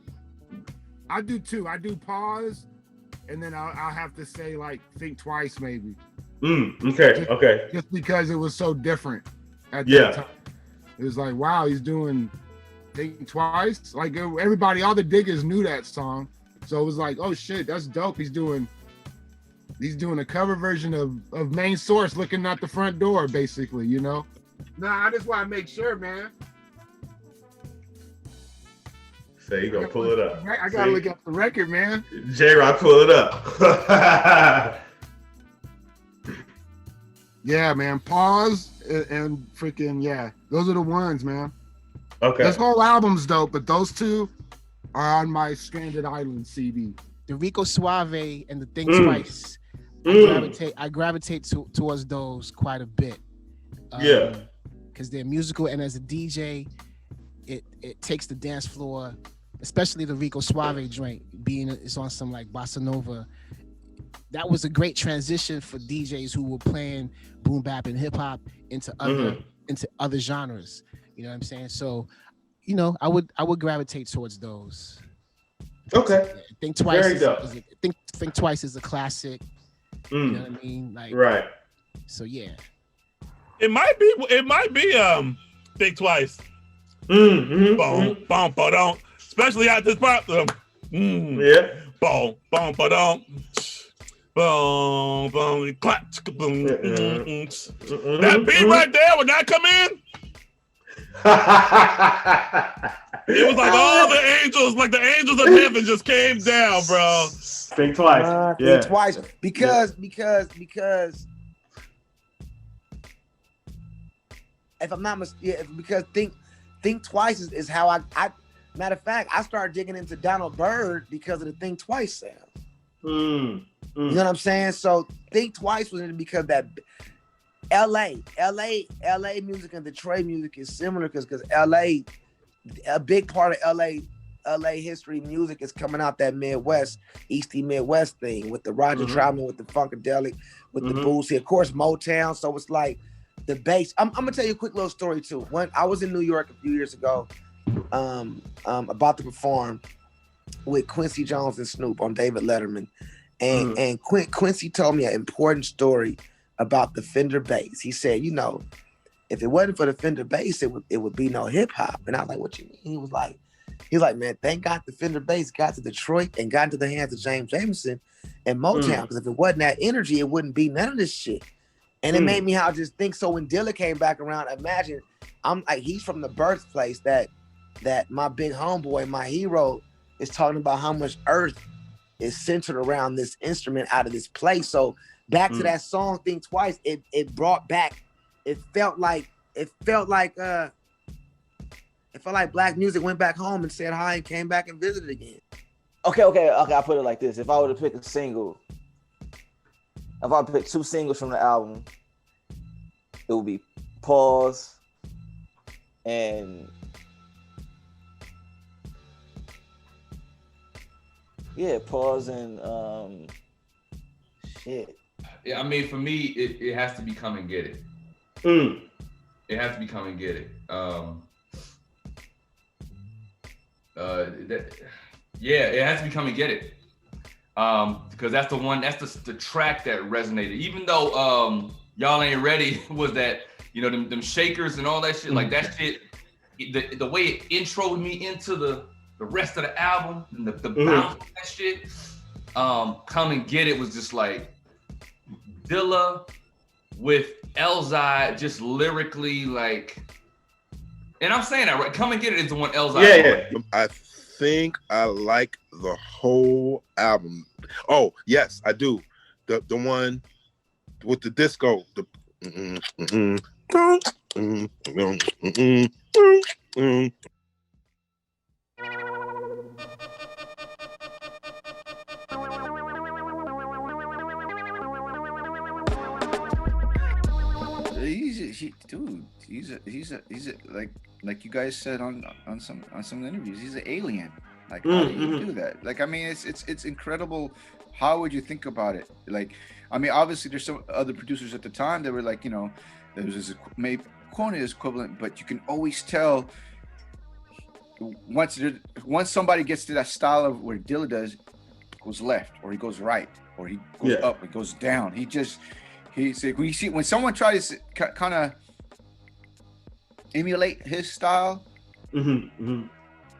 I do too. I do pause, and then I'll have to say like think twice maybe. Okay. Just because it was so different at that time. It was like, wow, he's doing think twice. Like everybody, all the diggers knew that song, so it was like, oh shit, that's dope. He's doing a cover version of Main Source looking out the front door, basically, you know? Nah, I just want to make sure, man. So you gonna pull it up. I gotta look at the record, man. J-Rock, pull it up. Yeah, man. Pause and freaking, those are the ones, man. Okay. This whole album's dope, but those two are on my Stranded Island CD. The Rico Suave and the Think Twice. I gravitate towards those quite a bit. Because they're musical, and as a DJ, it takes the dance floor, especially the Rico Suave joint, being it's on some like bossa nova. That was a great transition for DJs who were playing boom bap and hip hop into other genres. You know what I'm saying? So, you know, I would gravitate towards those. Okay. Think Twice. Very dope. Think Twice is a classic. You know what I mean? Like, right. So yeah. It might be Think Twice. Boom, ba-dum. Especially at this part. Yeah. Boom, ba-dum. Boom, boom, clap, boom. That beat right there, would that come in? It was like all the angels, like the angels of heaven just came down, bro. Think Twice. Think Twice. Because if I'm not mistaken, because Think Twice is how I matter of fact, I started digging into Donald Byrd because of the Think Twice sound. You know what I'm saying? So Think Twice was in it because that LA music and Detroit music is similar because LA, a big part of LA history music is coming out that Midwest, Easty Midwest thing with the Roger Troutman, with the Funkadelic, with the Boosie, of course Motown. So it's like the bass. I'm gonna tell you a quick little story too. When I was in New York a few years ago, about to perform with Quincy Jones and Snoop on David Letterman, and Quincy told me an important story about the Fender bass. He said, you know, if it wasn't for the Fender bass, it would be no hip hop. And I was like, what you mean? He was like, man, thank God the Fender bass got to Detroit and got into the hands of James Jamerson and Motown. Because if it wasn't that energy, it wouldn't be none of this shit. And it made me just think. So when Dilla came back around, imagine I'm like, he's from the birthplace that my big homeboy, my hero, is talking about how much earth is centered around this instrument out of this place. So back to that song Think Twice, it brought back, it felt like black music went back home and said hi and came back and visited again. Okay. I'll put it like this. If I were to pick a single, if I pick 2 singles from the album, it would be Pause and Pause and shit. Yeah, I mean, for me, it has to be Come and Get It. It has to be Come and Get It. It has to be Come and Get It. Because that's the one, that's the track that resonated. Even though Y'all Ain't Ready was that, you know, them shakers and all that shit, like that shit, the way it introed me into the rest of the album and the bounce of that shit, Come and Get It was just like Dilla with Elzai just lyrically like, and I'm saying that right, Come and Get It is the one Elzai. Yeah. I think I like the whole album. Oh, yes, I do. The one with the disco. He's like you guys said on some interviews, he's an alien. Like, how do you do that? Like, I mean, it's incredible. How would you think about it? Like, I mean, obviously there's some other producers at the time that were like, you know, there was this maybe quantity is equivalent, but you can always tell once somebody gets to that style of where Dilla does, goes left or he goes right or he goes up, it goes down. He's like, when someone tries to kind of emulate his style, he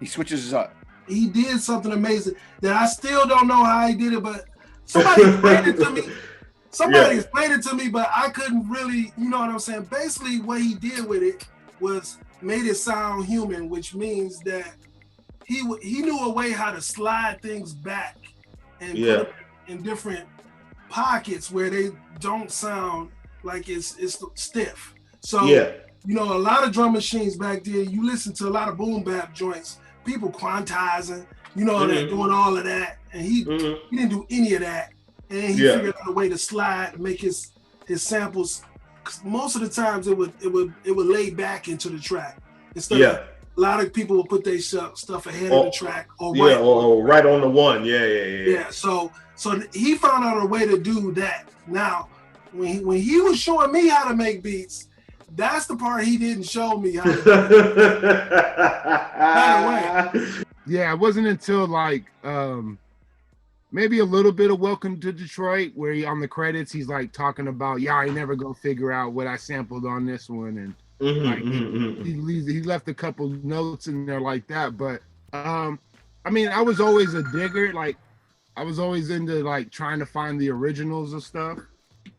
switches up. He did something amazing that I still don't know how he did it, but somebody explained it to me. Explained it to me, but I couldn't really, you know what I'm saying? Basically, what he did with it was made it sound human, which means that he knew a way how to slide things back and put them in different pockets where they don't sound like it's stiff. So, you know, a lot of drum machines back then, you listen to a lot of boom bap joints, people quantizing, you know, they're doing all of that. And he didn't do any of that. And he figured out a way to slide and make his samples. Most of the times it would lay back into the track. Instead of, a lot of people would put their stuff ahead of the track or right on the one. Yeah. So he found out a way to do that. Now, when he was showing me how to make beats, that's the part he didn't show me how to do. Yeah, it wasn't until like maybe a little bit of Welcome to Detroit where he, on the credits, he's like talking about, I ain't never gonna figure out what I sampled on this one. And he left a couple notes in there like that. But I mean, I was always a digger. Like, I was always into like trying to find the originals of stuff.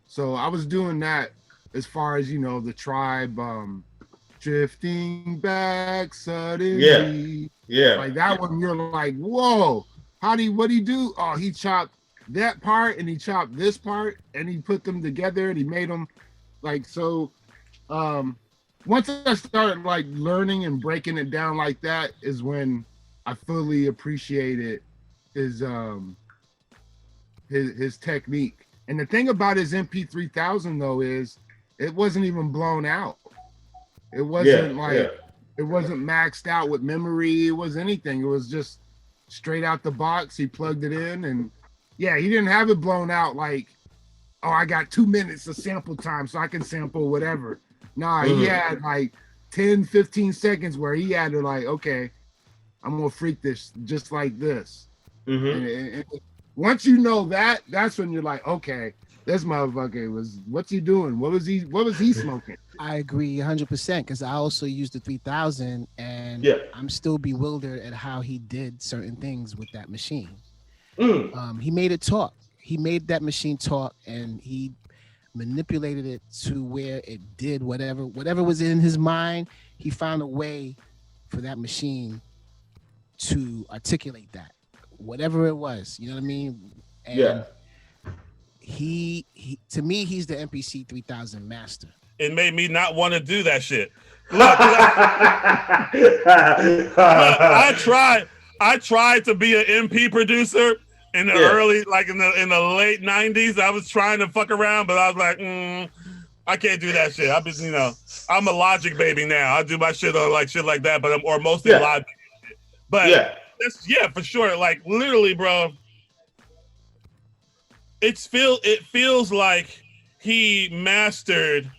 So I was doing that as far as, you know, the Tribe, Drifting Back Suddenly. Like that one, you're like, whoa. What'd he do? Oh, he chopped that part and he chopped this part and he put them together and he made them like, so once I started like learning and breaking it down like that is when I fully appreciated his technique. And the thing about his MP3000 though is it wasn't even blown out. It wasn't it wasn't maxed out with memory. It was anything. It was just straight out the box. He plugged it in and he didn't have it blown out like, oh, I got 2 minutes of sample time so I can sample whatever. Nah, he had like 10, 15 seconds where he had to like, okay, I'm gonna freak this just like this. And once you know that, that's when you're like, okay, this motherfucker what's he doing? What was he smoking? I agree 100% because I also used the 3000 and I'm still bewildered at how he did certain things with that machine. He made it talk. He made that machine talk and he manipulated it to where it did whatever was in his mind. He found a way for that machine to articulate that. whatever it was. You know what I mean? And he to me, he's the MPC 3000 master. It made me not want to do that shit. Look, I tried to be an MP producer in the early, like in the late 90s. I was trying to fuck around, but I was like, I can't do that shit. I'm a Logic baby now. I do my shit on like shit like that, but I'm mostly Logic. But for sure. Like literally, bro. It feels like he mastered.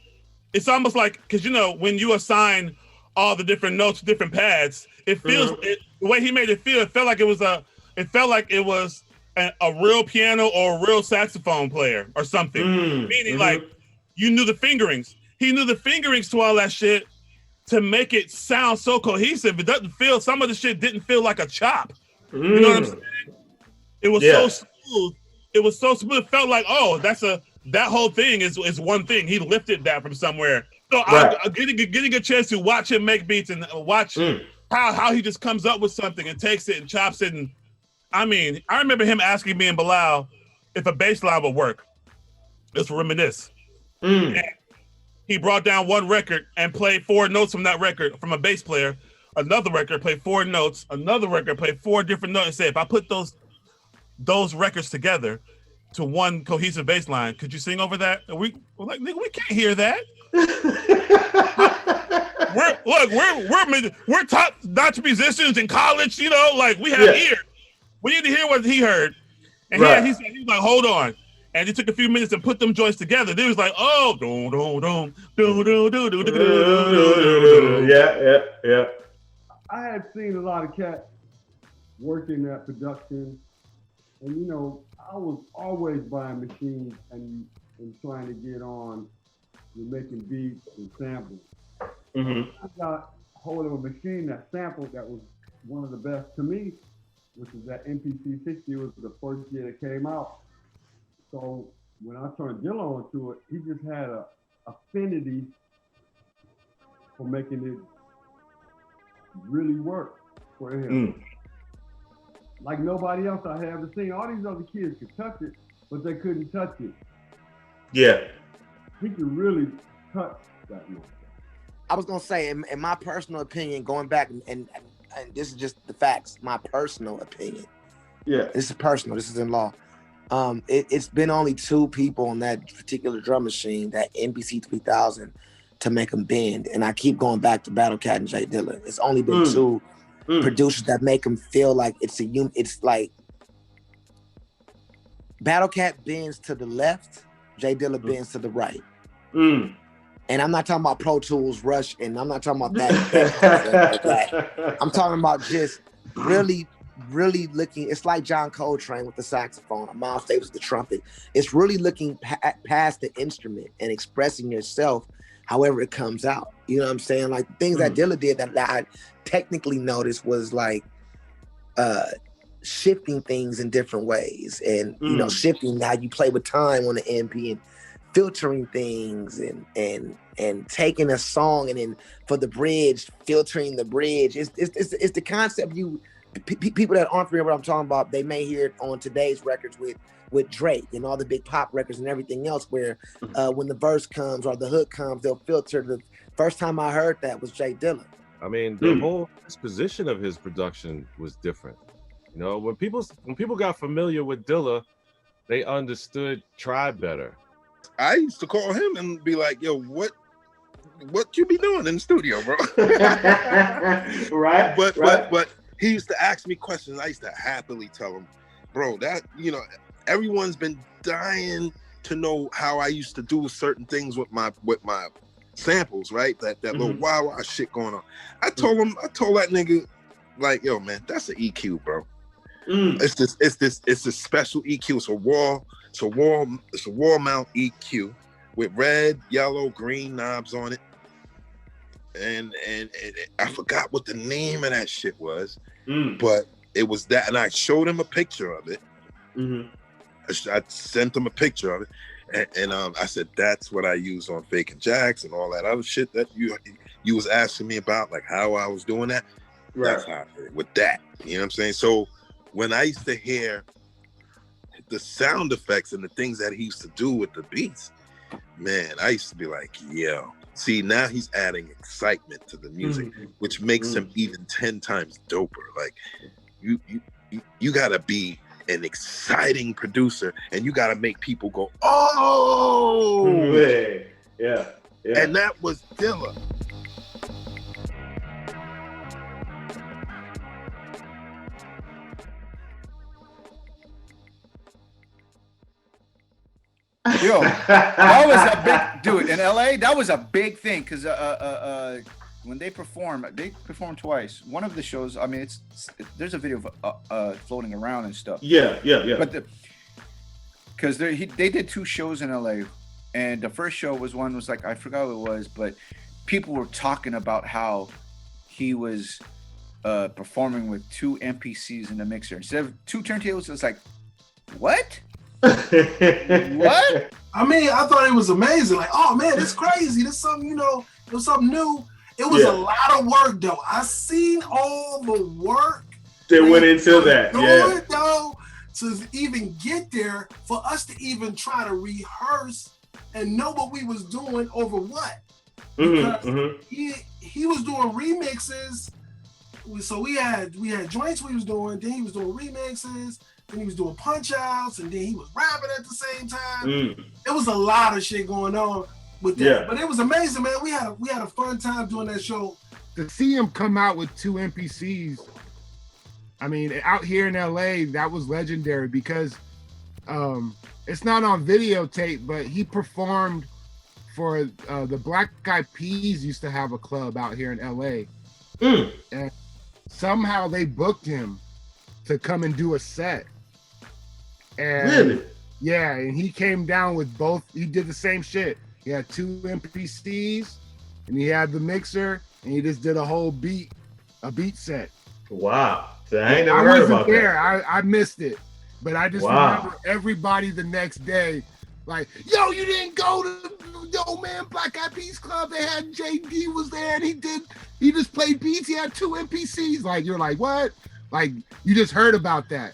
It's almost like, because when you assign all the different notes to different pads, it feels the way he made it feel. It felt like it was a real piano or a real saxophone player or something. Meaning like you knew the fingerings. He knew the fingerings to all that shit to make it sound so cohesive. It doesn't feel. Some of the shit didn't feel like a chop. You know what I'm saying? It was so smooth. It was so smooth. It felt like, that whole thing is one thing. He lifted that from somewhere. So I'm getting a chance to watch him make beats and watch how he just comes up with something and takes it and chops it. And I mean, I remember him asking me and Bilal if a bass line would work. Let's reminisce. And he brought down one record and played 4 notes from that record from a bass player. Another record played 4 notes. Another record played 4 different notes. And said, if I put those records together to one cohesive bass line, could you sing over that? And we're like, nigga, we can't hear that. we're top-notch musicians in college, like we have ears. We need to hear what he heard. And he said, he was like, hold on. And it took a few minutes to put them joints together. They was like, oh, yeah. I had seen a lot of cats working that production, and I was always buying machines and trying to get on with making beats and samples. I got hold of a machine that sampled that was one of the best to me, which is that MPC 60. It was the first year that came out. So when I turned Dilla onto it, he just had a affinity for making it really work for him. Like nobody else I had ever seen. All these other kids could touch it, but they couldn't touch it. Yeah. He could really touch that note. I was gonna say, in my personal opinion, going back and this is just the facts, my personal opinion. Yeah. This is personal, this is in law. It's been only 2 people on that particular drum machine, that MPC 3000, to make them bend. And I keep going back to Battle Cat and J Dilla. It's only been 2 producers that make them feel like it's like Battle Cat bends to the left, J Dilla bends to the right. And I'm not talking about Pro Tools, Rush, and I'm not talking about that. I'm talking about just really looking. It's like John Coltrane with the saxophone, Miles Davis with the trumpet. It's really looking past the instrument and expressing yourself however it comes out. You know what I'm saying? Like the things that Dilla did that I technically noticed was like shifting things in different ways, and shifting how you play with time on the MP, and filtering things, and taking a song and then for the bridge, filtering the bridge. It's the concept people that aren't familiar with what I'm talking about, they may hear it on today's records with Drake and all the big pop records and everything else, where when the verse comes or the hook comes, they'll filter. The first time I heard that was J Dilla. I mean, the whole disposition of his production was different. When people got familiar with Dilla, they understood Tribe better. I used to call him and be like, yo, what you be doing in the studio, bro? Right. But he used to ask me questions. I used to happily tell him, bro, that, everyone's been dying to know how I used to do certain things with my samples, right? That little wow shit going on. I told that nigga, like, yo, man, that's an EQ, bro. It's this special EQ. It's a wall mount EQ with red, yellow, green knobs on it. And I forgot what the name of that shit was, but it was that, and I showed him a picture of it. I sent him a picture of it, and I said, that's what I use on Fake and Jacks and all that other shit that you was asking me about, like how I was doing that. Right. That's how I did it with that. You know what I'm saying? So when I used to hear the sound effects and the things that he used to do with the beats, man, I used to be like, yo. See, now he's adding excitement to the music, which makes him even 10 times doper. Like, you gotta be an exciting producer, and you gotta make people go, oh, yeah. And that was Dilla. Yo, that was a big dude in LA. That was a big thing because when they perform twice. One of the shows, I mean, there's a video of floating around and stuff. Yeah. But because they did 2 shows in LA, and the first show was like, I forgot what it was, but people were talking about how he was performing with 2 MPCs in the mixer instead of 2 turntables. It's like, what? What? I mean, I thought it was amazing. Like, oh man, it's crazy. This something, it was something new. It was a lot of work though. I seen all the work that went into that. Though, to even get there, for us to even try to rehearse and know what we was doing over what. Because he was doing remixes. So we had joints we was doing, then he was doing remixes. Then he was doing punch outs, and then he was rapping at the same time. It was a lot of shit going on with that, but it was amazing, man. We had a fun time doing that show. To see him come out with 2 MPCs, I mean, out here in LA, that was legendary because it's not on videotape, but he performed for the Black Eyed Peas. Used to have a club out here in LA, and somehow they booked him to come and do a set. And really? Yeah, and he came down with both. He did the same shit. He had 2 MPCs, and he had the mixer, and he just did a beat set. Wow. So I ain't never heard about there. that. I missed it. But I just remember everybody the next day, like, yo, you didn't go to Black Eyed Peas Club. They had JD was there, and he just played beats. He had 2 MPCs. Like, you're like, what? Like, you just heard about that.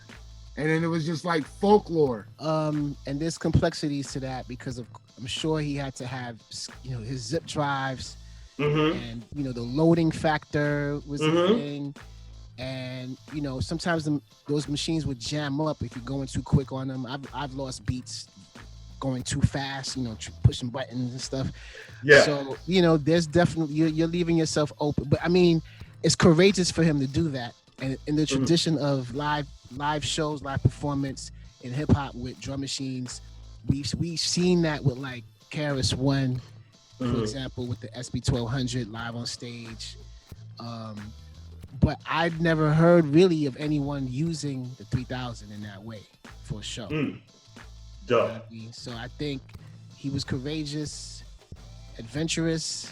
And then it was just like folklore. And there's complexities to that because I'm sure he had to have, his zip drives, and the loading factor was a thing. And sometimes those machines would jam up if you're going too quick on them. I've lost beats going too fast, pushing buttons and stuff. Yeah. So there's definitely you're leaving yourself open. But I mean, it's courageous for him to do that. And in the tradition of live shows, live performance in hip hop with drum machines, we've seen that with like Terrace One, for example, with the SB 1200 live on stage. But I've never heard really of anyone using the 3000 in that way for a show. So I think he was courageous, adventurous,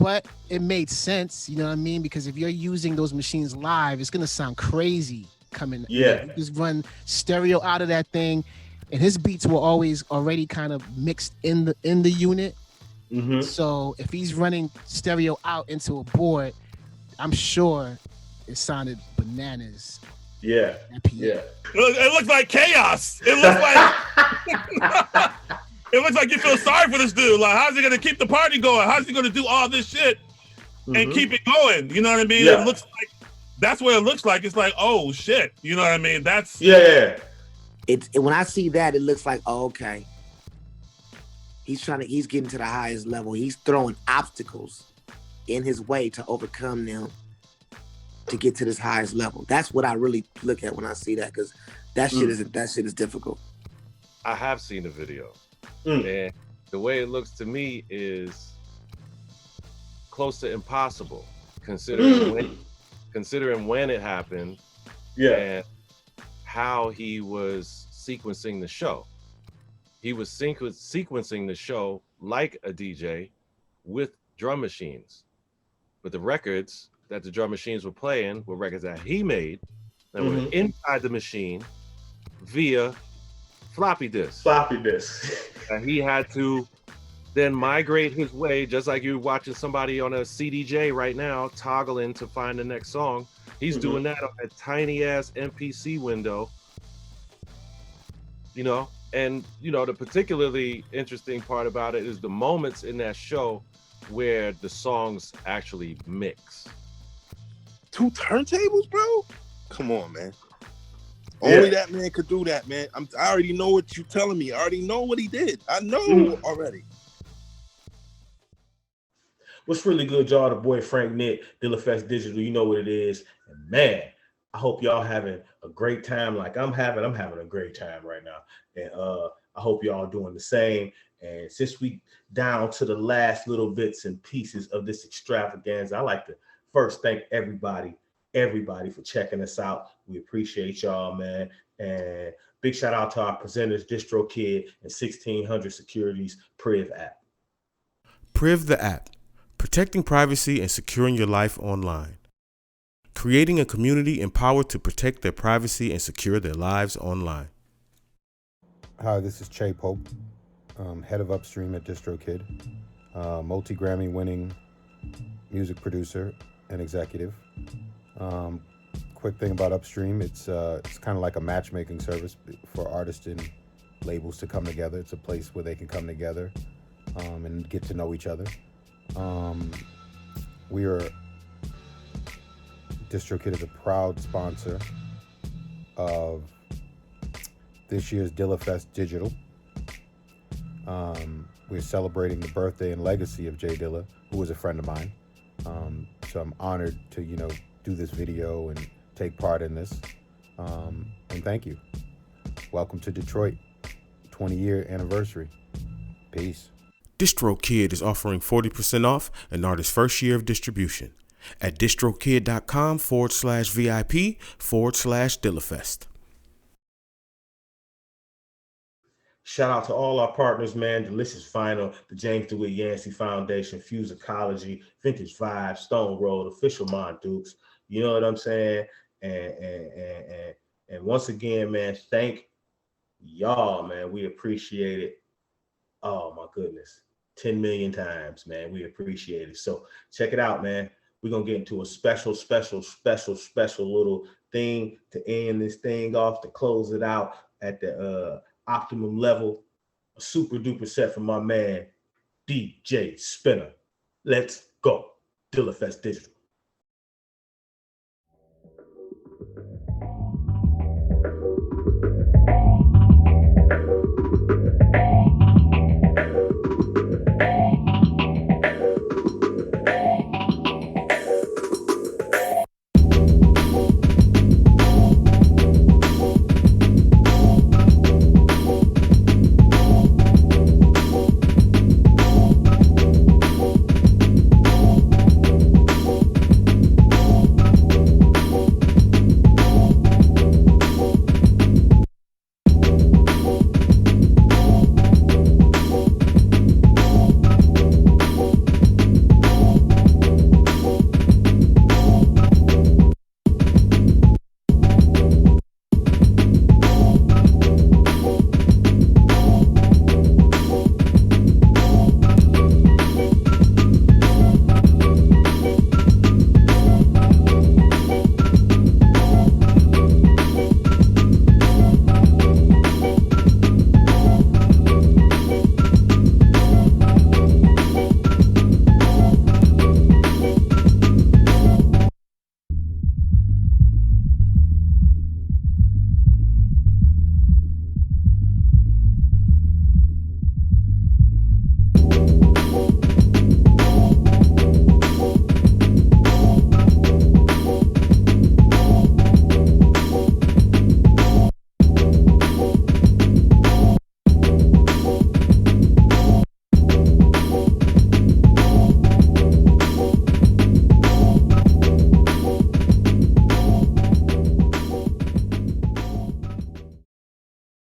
but it made sense, you know what I mean? Because if you're using those machines live, it's gonna sound crazy coming. Yeah. You just run stereo out of that thing, and his beats were always already kind of mixed in the unit. So if he's running stereo out into a board, I'm sure it sounded bananas. Yeah. It looks like chaos. It looks like it looks like you feel sorry for this dude. Like, how's he gonna keep the party going? How's he gonna do all this shit and keep it going? You know what I mean? Yeah. It looks like that's what it looks like. It's like, oh shit. You know what I mean? That's When I see that, it looks like, oh, okay. He's getting to the highest level. He's throwing obstacles in his way to overcome them to get to this highest level. That's what I really look at when I see that, because that shit is difficult. I have seen the video, and the way it looks to me is close to impossible, considering when it happened, and how he was sequencing the show. He was sequencing the show like a DJ with drum machines, but the records that the drum machines were playing were records that he made that were inside the machine via floppy disk. And he had to then migrate his way, just like you're watching somebody on a CDJ right now, toggling to find the next song. He's doing that on a tiny ass MPC window, you know. And you know, the particularly interesting part about it is the moments in that show where the songs actually mix. 2 turntables, bro? Come on, man. Only that man could do that, man. I already know what you're telling me. I already know what he did. I know already. What's really good, y'all? The boy Frank Nitt, Dilla Fest Digital. You know what it is. And man, I hope y'all having a great time like I'm having. I'm having a great time right now. And I hope y'all doing the same. And since we down to the last little bits and pieces of this extravaganza, I like to first thank everybody for checking us out. We appreciate y'all, man. And big shout out to our presenters, DistroKid and 1600 Securities Priv app. Priv the app, protecting privacy and securing your life online. Creating a community empowered to protect their privacy and secure their lives online. Hi, this is Che Pope, head of Upstream at DistroKid, multi-Grammy winning music producer and executive. Quick thing about Upstream, it's kind of like a matchmaking service for artists and labels to come together. It's a place where they can come together and get to know each other. DistroKid is a proud sponsor of this year's Dilla Fest Digital. We're celebrating the birthday and legacy of J Dilla, who was a friend of mine. So I'm honored to, do this video and take part in this. And thank you. Welcome to Detroit, 20-year anniversary. Peace. DistroKid is offering 40% off an artist's first year of distribution at distrokid.com/VIP/DillaFest. Shout out to all our partners, man. Delicious Vinyl, the James DeWitt Yancey Foundation, Fusicology, Vintage Vibez, Stone Road, Official Mon Dukes. You know what I'm saying? And once again, man, thank y'all, man. We appreciate it. Oh my goodness. 10 million times, man. We appreciate it. So check it out, man. We're going to get into a special little thing to end this thing off, to close it out at the optimum level. A super duper set from my man, DJ Spinna. Let's go. Dilla Fest Digital.